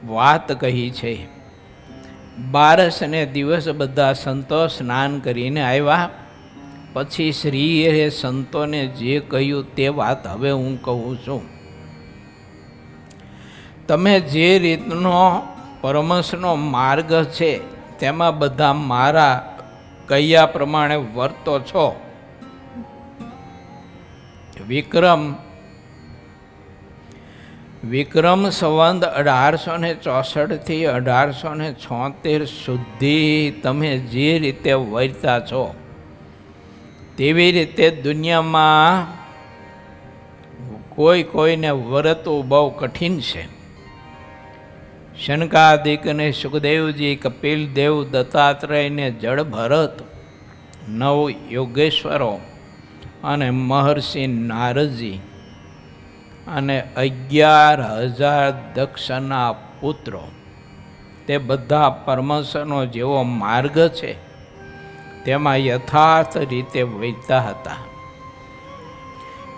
વાત કહી છે. બારસને દિવસ બધા સંતો સ્નાન કરીને આવ્યા. પછી શ્રીએ સંતોને જે કહ્યું તે વાત હવે હું કહું છું. તમે જે રીતનો પરમહંસનો માર્ગ છે તેમાં બધા મારા કહ્યા પ્રમાણે વર્તો છો. વિક્રમ સંવંત 1864 થી 1876 સુધી તમે જે રીતે વર્તા છો તેવી રીતે દુનિયામાં કોઈને વર્તવું બહુ કઠિન છે. શનકાદિક ને સુખદેવજી, કપિલદેવ, દત્તાત્રેયને જળ ભરત, નવ યોગેશ્વરો અને મહર્ષિ નારદજી અને 11,000 દક્ષના પુત્રો તે બધા પરમહંસનો જેવો માર્ગ છે તેમાં યથાર્થ રીતે વહેતા હતા.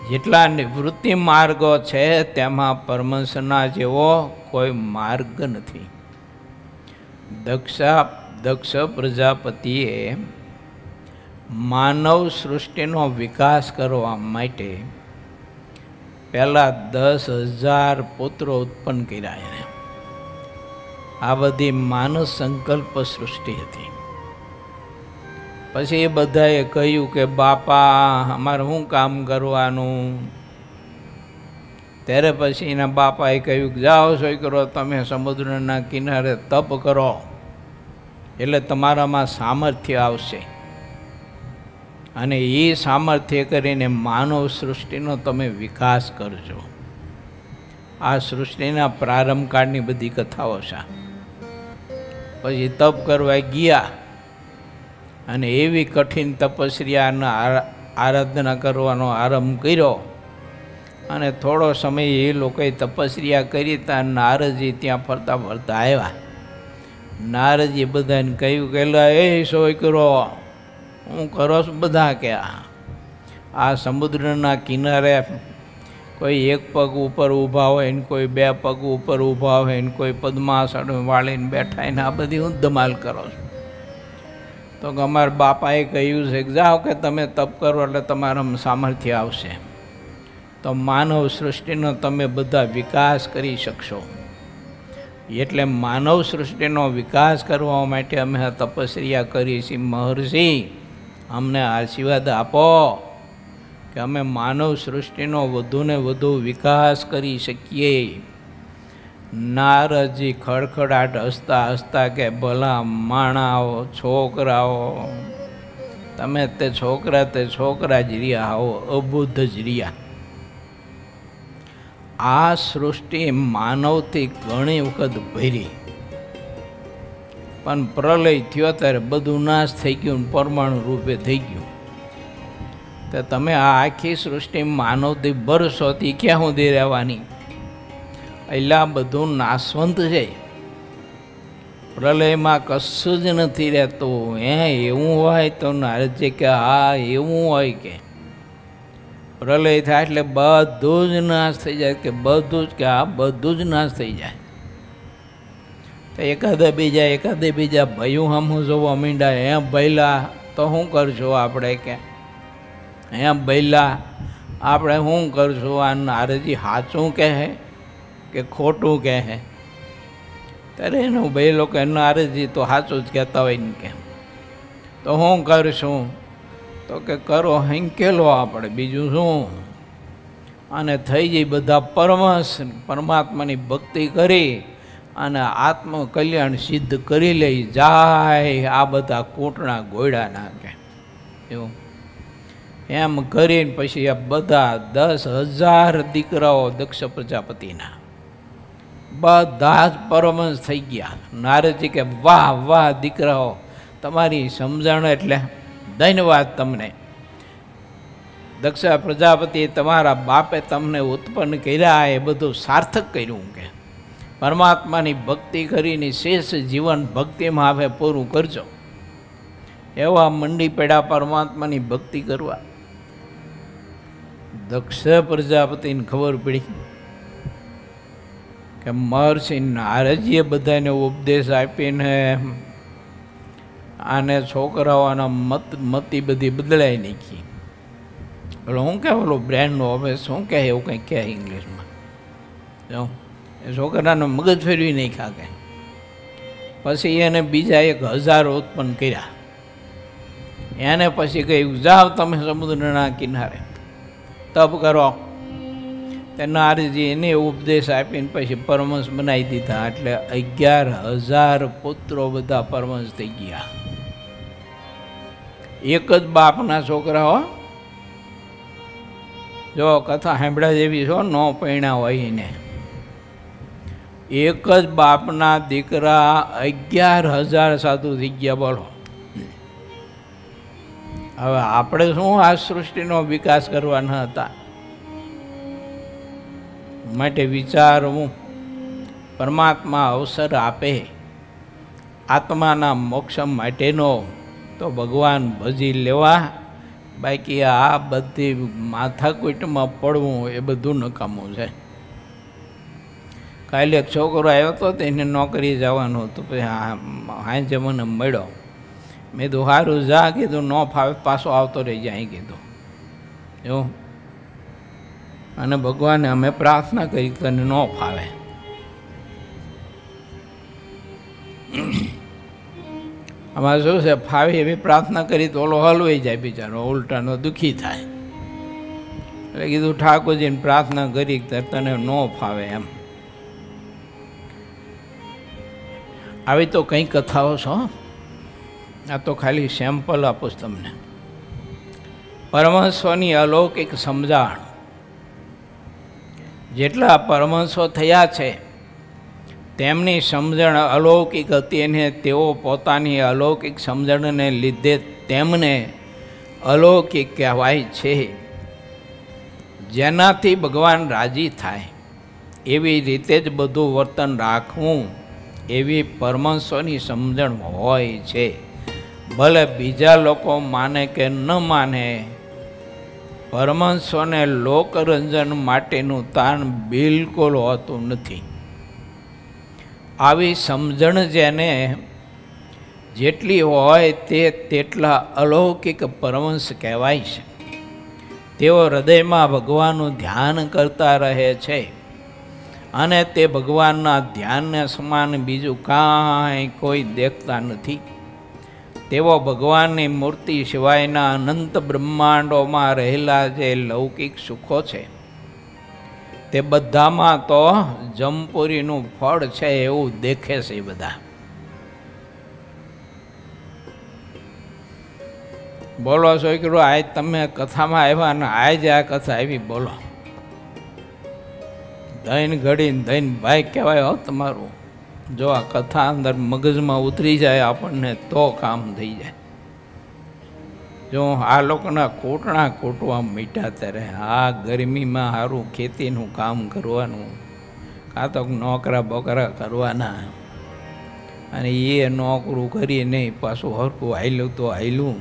જેટલા નિવૃત્તિ માર્ગો છે તેમાં પરમહંસના જેવો કોઈ માર્ગ નથી. દક્ષ પ્રજાપતિએ માનવ સૃષ્ટિનો વિકાસ કરવા માટે પહેલાં 10,000 પુત્રો ઉત્પન્ન કર્યા. એને આ બધી માનવ સંકલ્પ સૃષ્ટિ હતી. પછી એ બધાએ કહ્યું કે બાપા અમારે શું કામ કરવાનું? ત્યારે પછી એના બાપાએ કહ્યું કે જાઓ છોકરો તમે સમુદ્રના કિનારે તપ કરો એટલે તમારામાં સામર્થ્ય આવશે અને એ સામર્થ્ય કરીને માનવ સૃષ્ટિનો તમે વિકાસ કરજો. આ સૃષ્ટિના પ્રારંભ કાળની બધી કથાઓ છે. પછી તપ કરવા ગયા અને એવી કઠિન તપસ્યાના આરાધના કરવાનો આરંભ કર્યો અને થોડો સમય એ લોકોએ તપસ્યા કરી ત્યાં નારદજી ત્યાં ફરતા ફરતા આવ્યા. નારદજી બધાને કહ્યું કે એ છોકરો હું કરો છું? બધા કે આ સમુદ્રના કિનારે કોઈ એક પગ ઉપર ઊભા હોય ને કોઈ બે પગ ઉપર ઊભા હોય ને કોઈ પદ્માસન વાળીને બેઠા ને આ બધી હું ધમાલ કરો છો. તો કે અમારા બાપાએ કહ્યું છે કે જાઓ કે તમે તપ કરો એટલે તમારામાં સામર્થ્ય આવશે તો માનવ સૃષ્ટિનો તમે બધા વિકાસ કરી શકશો. એટલે માનવ સૃષ્ટિનો વિકાસ કરવા માટે અમે આ તપસ્યા કરી છીએ. મહર્ષિ અમને આશીર્વાદ આપો કે અમે માનવ સૃષ્ટિનો વધુને વધુ વિકાસ કરી શકીએ. નારદજી ખડખડાટ હસતા હસતા કે ભલા માણાઓ, છોકરાઓ, તમે તે છોકરા જ રહ્યા આવો અબુદ્ધ જ રહ્યા. આ સૃષ્ટિ માનવથી ઘણી વખત ભરી પણ પ્રલય થયો ત્યારે બધું નાશ થઈ ગયું, પરમાણુ રૂપે થઈ ગયું. તો તમે આ આખી સૃષ્ટિ માનવથી બરસોથી ક્યાં સુધી રહેવાની? એટલે બધું નાશવંત છે. પ્રલયમાં કશું જ નથી રહેતું. એવું હોય તો નારદજી કે હા એવું હોય કે પ્રલય થાય એટલે બધું જ નાશ થઈ જાય કે બધું જ કે હા બધું જ નાશ થઈ જાય. તો એકાદે બીજા ભયું હમું જોવા માંડ્યા. એમ ભયલા તો શું કરશું આપણે? કે એમ ભયલા આપણે શું કરશું? આ નારદજી સાચું કહે કે ખોટું કહે? ત્યારે એનું ભાઈ લોકો નારદજી તો સાચું જ કહેતા હોય ને કે તો શું કરશું? તો કે કરો હેંકેલો આપણે, બીજું શું? અને થઈ જાય બધા પરમહંસ પરમાત્માની ભક્તિ કરી અને આત્મકલ્યાણ સિદ્ધ કરી લઈ જાય. આ બધા કૂટણા ગોળા નાખે એવું. એમ કરીને પછી આ બધા 10,000 દીકરાઓ દક્ષ પ્રજાપતિના બધા જ પરમહંસ થઈ ગયા. નારદજી કે વાહ વાહ દીકરાઓ, તમારી સમજણ એટલે ધન્યવાદ તમને. દક્ષ પ્રજાપતિ તમારા બાપે તમને ઉત્પન્ન કર્યા એ બધું સાર્થક કર્યું કે પરમાત્માની ભક્તિ કરીને શેષ જીવન ભક્તિમાં હવે પૂરું કરજો. એવા મંડી પડ્યા પરમાત્માની ભક્તિ કરવા. દક્ષ પ્રજાપતિને ખબર પડી કે મહર્ષિ નારદજીએ બધાને ઉપદેશ આપીને આને છોકરાઓના મતી બધી બદલાઈ નાખી. એટલે હું કહે ઓલો બ્રેન્ડનો હવે શું કહે એવું કંઈ કહે ઇંગ્લિશમાં. જો એ છોકરાને મગજ ફેરવી નહીં ખાકે. પછી એને બીજા 1,000 ઉત્પન્ન કર્યા. એને પછી કહ્યું જાઓ તમે સમુદ્રના કિનારે તપ કરો. તે નારદજી એને ઉપદેશ આપીને પછી પરમહંસ બનાવી દીધા. એટલે 11,000 પુત્રો બધા પરમહંસ થઈ ગયા. એક જ બાપના છોકરાઓ. જો કથા સાંભળ્યા જેવી છો, ન પૈણા હોય ને. એક જ બાપના દીકરા 11,000 સાધુ થઈ ગયા. બોલો હવે આપણે શું આ સૃષ્ટિનો વિકાસ કરવાના હતા? માટે વિચારવું, પરમાત્મા અવસર આપે આત્માના મોક્ષ માટેનો તો ભગવાન ભજી લેવા. બાકી આ બધી માથાકૂટમાં પડવું એ બધું નકામું છે. કાલે એક છોકરો આવ્યો હતો, તેને નોકરી જવાનું હતું. પછી હાંજે મને મળ્યો. મેં તો સારું જા કીધું, ન ફાવે પાછો આવતો રહી જાય કીધું. એવું અને ભગવાને અમે પ્રાર્થના કરી તને ન ફાવે. આમાં શું છે, ફાવે એવી પ્રાર્થના કરી તો ઓલો હલવાઈ જાય બિચારો, ઉલટાનો દુઃખી થાય. એટલે કીધું ઠાકોરજીને પ્રાર્થના કરી તને ન ફાવે એમ. આવી તો કંઈ કથાઓ છો. આ તો ખાલી સેમ્પલ આપું તમને. પરમહંસોની અલૌકિક સમજણ. જેટલા પરમહંસો થયા છે તેમની સમજણ અલૌકિક હતી અને તેઓ પોતાની અલૌકિક સમજણને લીધે તેમને અલૌકિક કહેવાય છે. જેનાથી ભગવાન રાજી થાય એવી રીતે જ બધું વર્તન રાખવું એવી પરમહંસોની સમજણ હોય છે. ભલે બીજા લોકો માને કે ન માને, પરમહંસોને લોકરંજન માટેનું તાણ બિલકુલ હોતું નથી. આવી સમજણ જેને જેટલી હોય તેટલા અલૌકિક પરમહંસ કહેવાય છે. તેઓ હૃદયમાં ભગવાનનું ધ્યાન કરતા રહે છે અને તે ભગવાનના ધ્યાનને સમાન બીજું કાંઈ કોઈ દેખતા નથી. તેઓ ભગવાનની મૂર્તિ સિવાયના અનંત બ્રહ્માંડોમાં રહેલા જે લૌકિક સુખો છે તે બધામાં તો જમપુરીનું ફળ છે એવું દેખે છે બધા. બોલો છોકરો, આજ તમે કથામાં આવ્યા ને આજ આ કથા આવી. બોલો ધૈન ઘડીને ધૈન ભાઈ કહેવાય હો તમારું. જો આ કથા અંદર મગજમાં ઉતરી જાય આપણને તો કામ થઈ જાય. જો આ લોકોના કોટણા કોટવા મીઠા ત્યારે આ ગરમીમાં સારું ખેતીનું કામ કરવાનું, કાં તો નોકરા બોકરા કરવાના, અને એ નોકરું કરી નહીં પાછું હરખું હાલ્યું તો હાલ્યું.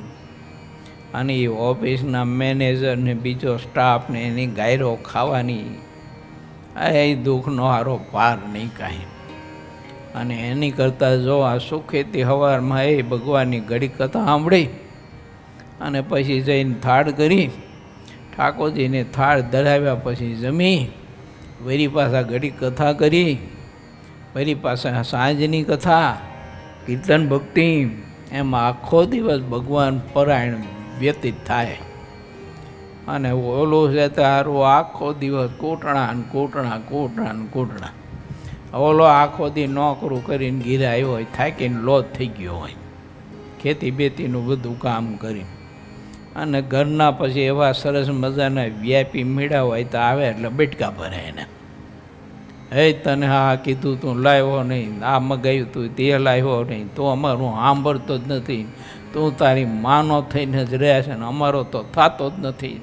અને એ ઓફિસના મેનેજરને બીજો સ્ટાફને એની ગાયરો ખાવાની, એ દુઃખનો સારો પાર નહીં કાંઈ. અને એની કરતાં જો આ સુખેથી સવારમાં એ ભગવાનની ઘડી કથા સાંભળી અને પછી જઈને થાળ કરી, ઠાકોરજીને થાળ ધરાવ્યા પછી જમી, વળી પાછા ઘડી કથા કરી, વળી પાછા સાંજની કથા, કીર્તન ભક્તિ, એમ આખો દિવસ ભગવાન પરાયણ વ્યતીત થાય. અને ઓલું છે તારું આખો દિવસ કોટણા ને કોટણા કોટણા ને કોટણા. ઓલો આખો દી નોકરું કરીને ઘીરે આવ્યો હોય, થાકીને લોથ થઈ ગયો હોય, ખેતી બેતીનું બધું કામ કરી, અને ઘરના પછી એવા સરસ મજાના વીઆઈપી મેળા હોય તો આવે એટલે બેટકા ભરે એને. હે તને હા કીધું તું લાવ્યો નહીં, આ મગાવ્યું તું તે લાવ્યો નહીં, તું અમારું સાંભળતો જ નથી, તું તારી માનો થઈને જ રહે છે ને અમારો તો થતો જ નથી.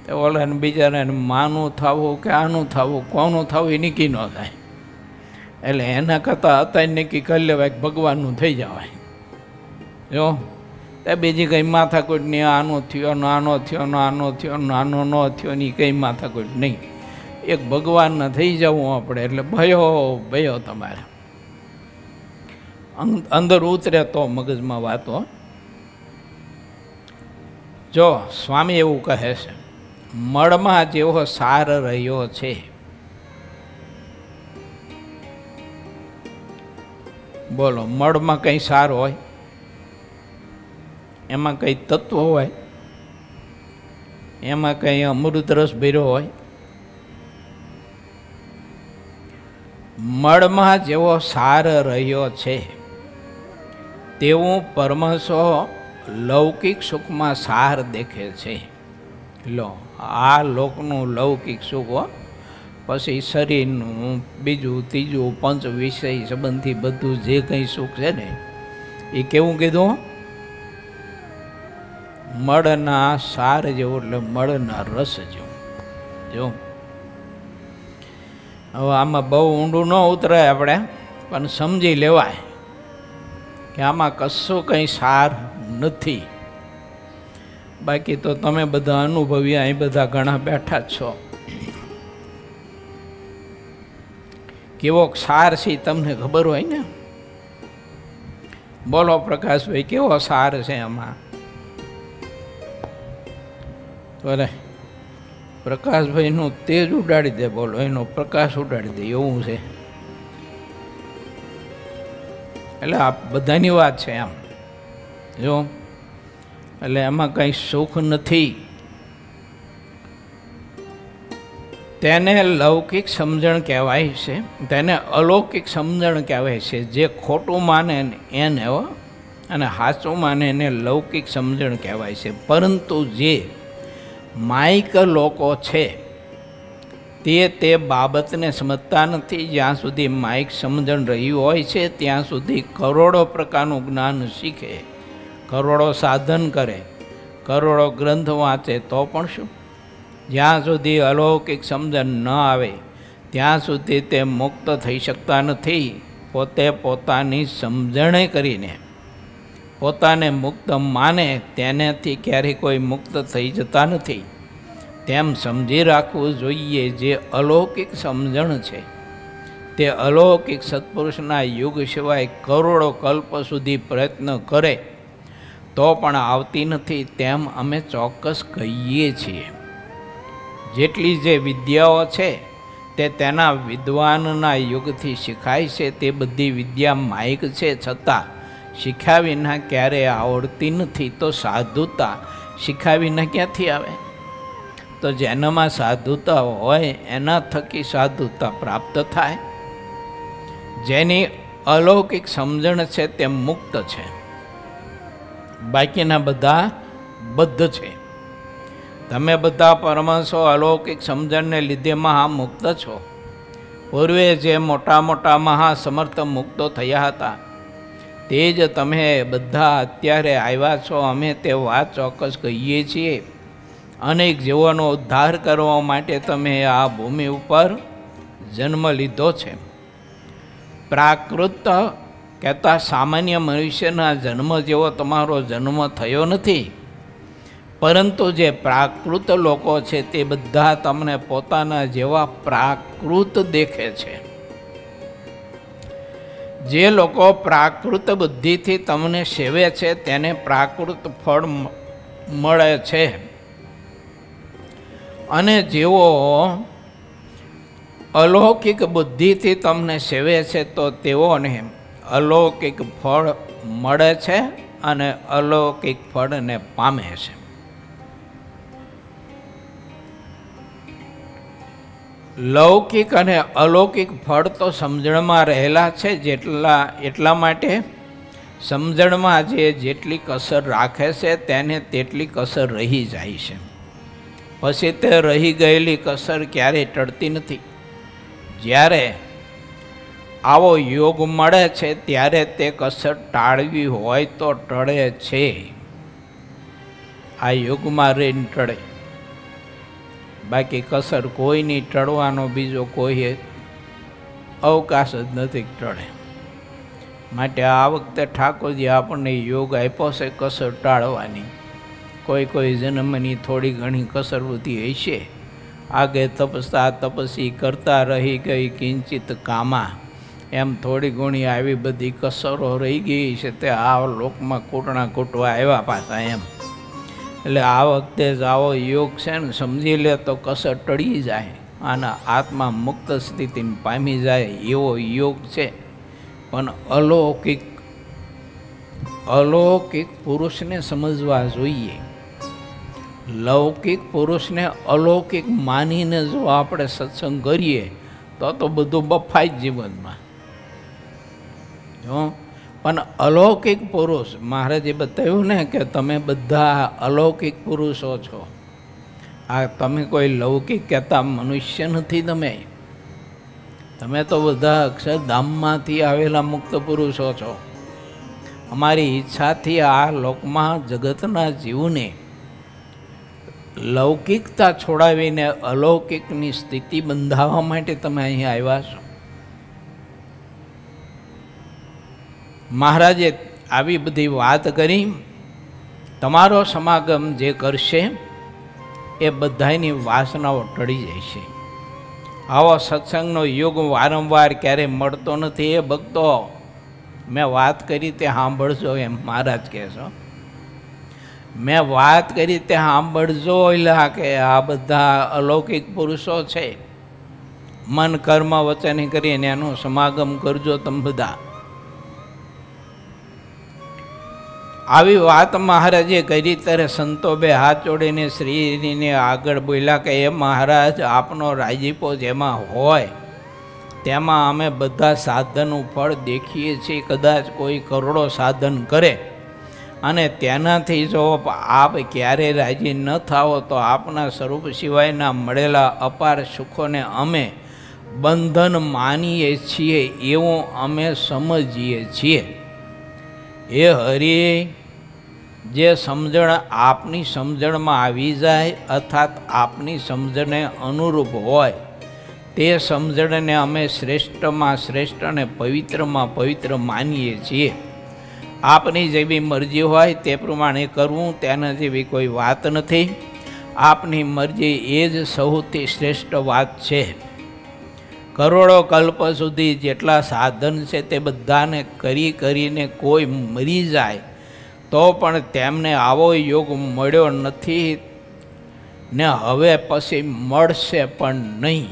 તો ઓલાને બિચારાને માનું થવું કે આનું થવું કોનું થવું એ નક્કી ન થાય. એટલે એના કરતાં અત્યારે નક્કી કરી લેવાય કે ભગવાનનું થઈ જવાય. જો તે બીજી કંઈ માથાકૂટ નહીં, આનો થયો નાનો થયો નાનો થયો નાનો ન થયો ની કંઈ માથાકૂટ નહીં. એક ભગવાનના થઈ જવું આપણે એટલે ભયો તમારે અંદર ઉતરે તો મગજમાં વાતો. જો સ્વામી એવું કહે છે, મળમાં જેવો સાર રહ્યો છે બોલો, મળમાં કંઈ સાર હોય? એમાં કંઈ તત્વ હોય? એમાં કંઈ અમૃત રસ ભર્યો હોય? મળમાં જેવો સાર રહ્યો છે તેવું પરમહંસો લૌકિક સુખમાં સાર દેખે છે. લો આ લોકનું લૌકિક સુખ હો, પછી શરીરનું બીજું ત્રીજું પંચ વિષય સંબંધી બધું જે કંઈ સુખ છે ને એ કેવું કીધું? મળના સાર જેવું, એટલે મળના રસ જેવું. જો હવે આમાં બહુ ઊંડું ન ઉતરાય આપણે, પણ સમજી લેવાય કે આમાં કશું કંઈ સાર નથી. બાકી તો તમે બધા અનુભવી અહીં બધા ઘણા બેઠા જ છો. કેવો સાર છે તમને ખબર હોય ને? બોલો પ્રકાશભાઈ, કેવો સાર છે આમાં? બરે પ્રકાશભાઈનું તેજ ઉડાડી દે, બોલો એનો પ્રકાશ ઉડાડી દે એવું છે. એટલે આ બધાની વાત છે આમ. જો એટલે એમાં કંઈ સુખ નથી. તેને લૌકિક સમજણ કહેવાય છે, તેને અલૌકિક સમજણ કહેવાય છે. જે ખોટું માને એને અને સાચું માને એને લૌકિક સમજણ કહેવાય છે. પરંતુ જે માયિક લોકો છે તે બાબતને સમજતા નથી. જ્યાં સુધી માયિક સમજણ રહ્યું હોય છે ત્યાં સુધી કરોડો પ્રકારનું જ્ઞાન શીખે, કરોડો સાધન કરે, કરોડો ગ્રંથ વાંચે તો પણ શું? જ્યાં સુધી અલૌકિક સમજણ ન આવે ત્યાં સુધી તે મુક્ત થઈ શકતા નથી. પોતે પોતાની સમજણે કરીને પોતાને મુક્ત માને તેનાથી ક્યારેય કોઈ મુક્ત થઈ જતા નથી. તેમ સમજી રાખવું જોઈએ. જે અલૌકિક સમજણ છે તે અલૌકિક સત્પુરુષના યુગ સિવાય કરોડો કલ્પ સુધી પ્રયત્ન કરે તો પણ આવતી નથી, તેમ અમે ચોક્કસ કહીએ છીએ. જેટલી જે વિદ્યાઓ છે તે તેના વિદ્વાનના યુગથી શીખાય છે. તે બધી વિદ્યા માયિક છે, છતાં શીખ્યા વિના ક્યારેય આવડતી નથી. તો સાધુતા શીખ્યા વિના ક્યાંથી આવે? તો જેનામાં સાધુતા હોય એના થકી સાધુતા પ્રાપ્ત થાય. જેની અલૌકિક સમજણ છે તે મુક્ત છે, બાકીના બધા બદ્ધ છે. તમે બધા પરમહંસો અલૌકિક સમજણને લીધે મહામુક્ત છો. પૂર્વે જે મોટા મોટા મહાસમર્થ મુક્તો થયા હતા તે જ તમે બધા અત્યારે આવ્યા છો. અમે તે વાત ચોક્કસ કહીએ છીએ. અનેક જીવોનો ઉદ્ધાર કરવા માટે તમે આ ભૂમિ ઉપર જન્મ લીધો છે. પ્રાકૃત કહેતા સામાન્ય મનુષ્યના જન્મ જેવો તમારો જન્મ થયો નથી, પરંતુ જે પ્રાકૃત લોકો છે તે બધા તમને પોતાના જેવા પ્રાકૃત દેખે છે. જે લોકો પ્રાકૃત બુદ્ધિથી તમને સેવે છે તેને પ્રાકૃત ફળ મળે છે, અને જેઓ અલૌકિક બુદ્ધિથી તમને સેવે છે તો તેઓને અલૌકિક ફળ મળે છે અને અલૌકિક ફળને પામે છે. લૌકિક અને અલૌકિક ફળ તો સમજણમાં રહેલા છે. એટલા માટે સમજણમાં જેટલી કસર રાખે છે તેને તેટલી કસર રહી જાય છે. પછી તે રહી ગયેલી કસર ક્યારેય ટળતી નથી. જ્યારે આવો યોગ મળે છે ત્યારે તે કસર ટાળવી હોય તો ટળે છે. આ યોગમાં રહીને ટળે, બાકી કસર કોઈની ટળવાનો બીજો કોઈ અવકાશ જ નથી ટળે. માટે આ વખતે ઠાકોરજી આપણને યોગ આપ્યો છે કસર ટાળવાની. કોઈ જન્મની થોડી ઘણી કસર વધી હશે. આગે તપસ્તા તપસી કરતા રહી ગઈ કિંચિત કામા, એમ થોડી ઘણી આવી બધી કસરો રહી ગઈ છે તે આ લોકમાં કૂટણા કૂટવા આવ્યા પાછા એમ. એટલે આ વખતે જ આવો યોગ છે ને સમજી લે તો કસર ટળી જાય અને આત્મા મુક્ત સ્થિતિને પામી જાય એવો યોગ છે. પણ અલૌકિક પુરુષને સમજવા જોઈએ. લૌકિક પુરુષને અલૌકિક માનીને જો આપણે સત્સંગ કરીએ તો બધું બફાય જ જીવનમાં. પણ અલૌકિક પુરુષ, મહારાજે બતાવ્યું ને કે તમે બધા અલૌકિક પુરુષો છો. આ તમે કોઈ લૌકિક કહેતા મનુષ્ય નથી. તમે તો બધા અક્ષરધામમાંથી આવેલા મુક્ત પુરુષો છો. અમારી ઈચ્છાથી આ લોકમાં જગતના જીવને લૌકિકતા છોડાવીને અલૌકિકની સ્થિતિ બંધાવવા માટે તમે અહીં આવ્યા છો. મહારાજે આવી બધી વાત કરી. તમારો સમાગમ જે કરશે એ બધાની વાસનાઓ ટળી જાય છે. આવો સત્સંગનો યુગ વારંવાર ક્યારેય મળતો નથી. એ ભક્તો મેં વાત કરી તે સાંભળજો એમ મહારાજ કહેશો. મેં વાત કરી તે સાંભળજો એટલે કે આ બધા અલૌકિક પુરુષો છે. મન કર્મ વચન કરીને એનું સમાગમ કરજો તમે બધા. આવી વાત મહારાજે કરી ત્યારે સંતો બે હાથ જોડીને શ્રીને આગળ બોલ્યા કે એ મહારાજ આપનો રાજીપો જેમાં હોય તેમાં અમે બધા સાધનનું ફળ દેખીએ છીએ. કદાચ કોઈ કરોડો સાધન કરે અને તેનાથી જો આપ ક્યારે રાજી ન થાઓ તો આપના સ્વરૂપ સિવાયના મળેલા અપાર સુખોને અમે બંધન માનીએ છીએ એવું અમે સમજીએ છીએ. એ હરિ, જે સમજણ આપની સમજણમાં આવી જાય અર્થાત આપની સમજણને અનુરૂપ હોય તે સમજણને અમે શ્રેષ્ઠમાં શ્રેષ્ઠ અને પવિત્રમાં પવિત્ર માનીએ છીએ. આપની જેવી મરજી હોય તે પ્રમાણે કરવું તેના જેવી કોઈ વાત નથી. આપની મરજી એ જ સૌથી શ્રેષ્ઠ વાત છે. કરોડો કલ્પ સુધી જેટલા સાધન છે તે બધાને કરીને કોઈ મરી જાય તો પણ તેમને આવો યોગ મળ્યો નથી ને હવે પછી મળશે પણ નહીં.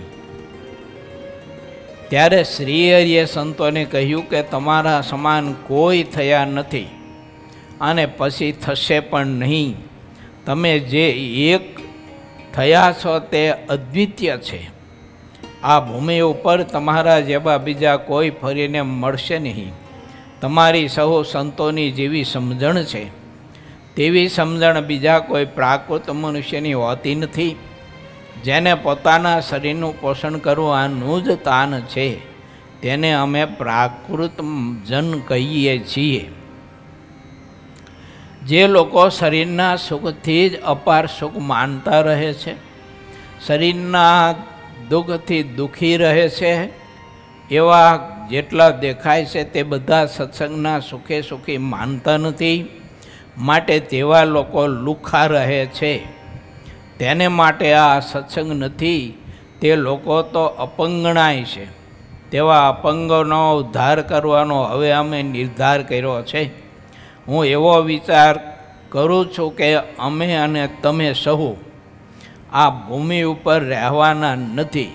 ત્યારે શ્રીહરિએ સંતોને કહ્યું કે તમારા સમાન કોઈ થયા નથી અને પછી થશે પણ નહીં. તમે જે એક થયા છો તે અદ્વિતીય છે. આ ભૂમિ ઉપર તમારા જેવા બીજા કોઈ ફરીને મળશે નહીં. તમારી સહુ સંતોની જેવી સમજણ છે તેવી સમજણ બીજા કોઈ પ્રાકૃત મનુષ્યની હોતી નથી. જેને પોતાના શરીરનું પોષણ કરવાનું જ તાન છે તેને અમે પ્રાકૃત જન કહીએ છીએ. જે લોકો શરીરના સુખથી જ અપાર સુખ માનતા રહે છે, શરીરના દુઃખથી દુઃખી રહે છે, એવા જેટલા દેખાય છે તે બધા સત્સંગના સુખે સુખી માનતા નથી. માટે તેવા લોકો લુખ્ખા રહે છે. તેને માટે આ સત્સંગ નથી. તે લોકો તો અપંગણાય છે. તેવા અપંગોનો ઉદ્ધાર કરવાનો હવે અમે નિર્ધાર કર્યો છે. હું એવો વિચાર કરું છું કે અમે અને તમે સહુ આ ભૂમિ ઉપર રહેવાના નથી.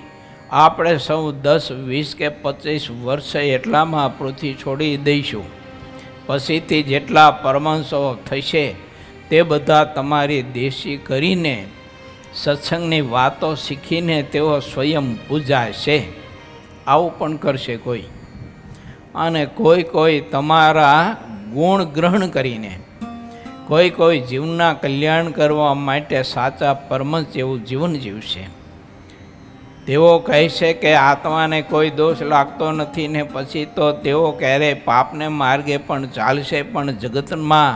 આપણે સૌ 10, 20 કે 25 વર્ષ એટલામાં પૃથ્વી છોડી દઈશું. પછીથી જેટલા પરમાંશો થશે તે બધા તમારી દેશી કરીને સત્સંગની વાતો શીખીને તેઓ સ્વયં પૂજાશે. આવું પણ કરશે કોઈ. અને કોઈ તમારા ગુણ ગ્રહણ કરીને કોઈ જીવના કલ્યાણ કરવા માટે સાચા પરમહંસ જેવું જીવન જીવશે. તેઓ કહે છે કે આત્માને કોઈ દોષ લાગતો નથી ને પછી તો તેઓ ક્યારેય પાપને માર્ગે પણ ચાલશે, પણ જગતમાં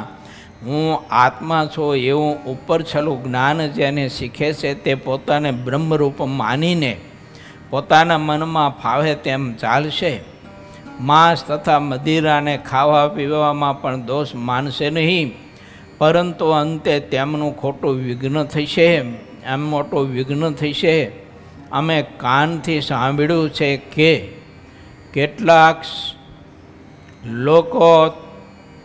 હું આત્મા છું એવું ઉપર છેલ્લું જ્ઞાન જેને શીખે છે તે પોતાને બ્રહ્મરૂપ માનીને પોતાના મનમાં ફાવે તેમ ચાલશે. માંસ તથા મદિરાને ખાવા પીવામાં પણ દોષ માનશે નહીં, પરંતુ અંતે તેમનું ખોટું વિઘ્ન થશે. એમ મોટું વિઘ્ન થશે. અમે કાનથી સાંભળ્યું છે કે કેટલાક લોકો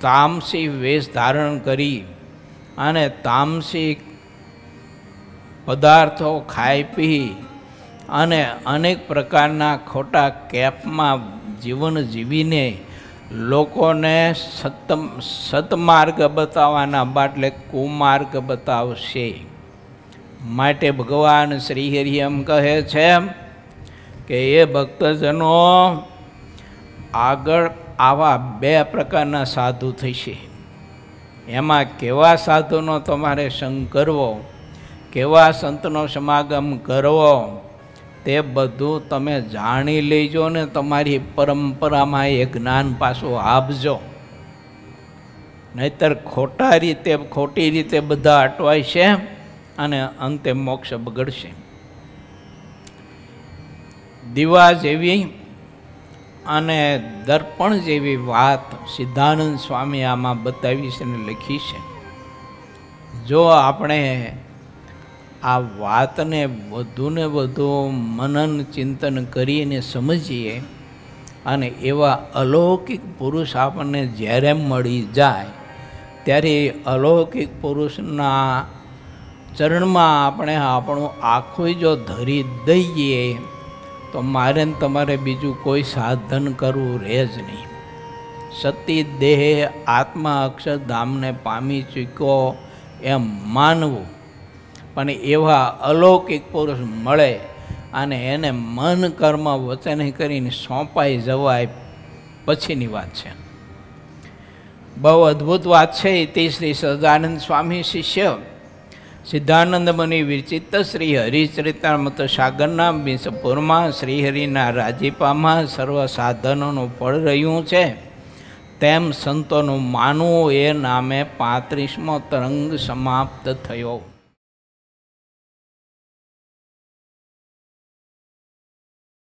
તામસી વેશ ધારણ કરી અને તામસી પદાર્થો ખાઈ પી અને અનેક પ્રકારના ખોટા કેપમાં જીવન જીવીને લોકોને સતમાર્ગ બતાવવાના બાટલે કુમાર્ગ બતાવશે. માટે ભગવાન શ્રી હરિ એમ કહે છે કે એ ભક્તજનો આગળ આવા 2 પ્રકારના સાધુ થશે. એમાં કેવા સાધુનો તમારે સંગ કરવો, કેવા સંતનો સમાગમ કરવો, તે બધું તમે જાણી લેજો ને તમારી પરંપરામાં એ જ્ઞાન પાછું આપજો. નહીતર ખોટી રીતે બધા અટવાય છે અને અંતે મોક્ષ બગડશે. દીવા જેવી અને દર્પણ જેવી વાત સિદ્ધાનંદ સ્વામી આમાં બતાવી છે અને લખી છે. જો આપણે આ વાતને વધુને વધુ મનન ચિંતન કરીને સમજીએ અને એવા અલૌકિક પુરુષ આપણને જ્યારે મળી જાય ત્યારે અલૌકિક પુરુષના ચરણમાં આપણે આપણું આખું જો ધરી દઈએ તો મારે ને તમારે બીજું કોઈ સાધન કરવું રહે જ નહીં. સતી દેહ આત્મા અક્ષરધામને પામી ચૂક્યો એમ માનવું, પણ એવા અલૌકિક પુરુષ મળે અને એને મન કર્મ વચન કરીને સોંપાઈ જવાય પછીની વાત છે. બહુ અદ્ભુત વાત છે. તે શ્રી સહજાનંદ સ્વામી શિષ્ય સિદ્ધાનંદ મુનિ વિચિત્ર શ્રી હરિચરિતામૃત સાગરના બિંસપુરમાં શ્રીહરિના રાજીપામાં સર્વ સાધનોનું ફળ રહ્યું છે તેમ સંતોનું માનવું એ નામે 35મો તરંગ સમાપ્ત થયો.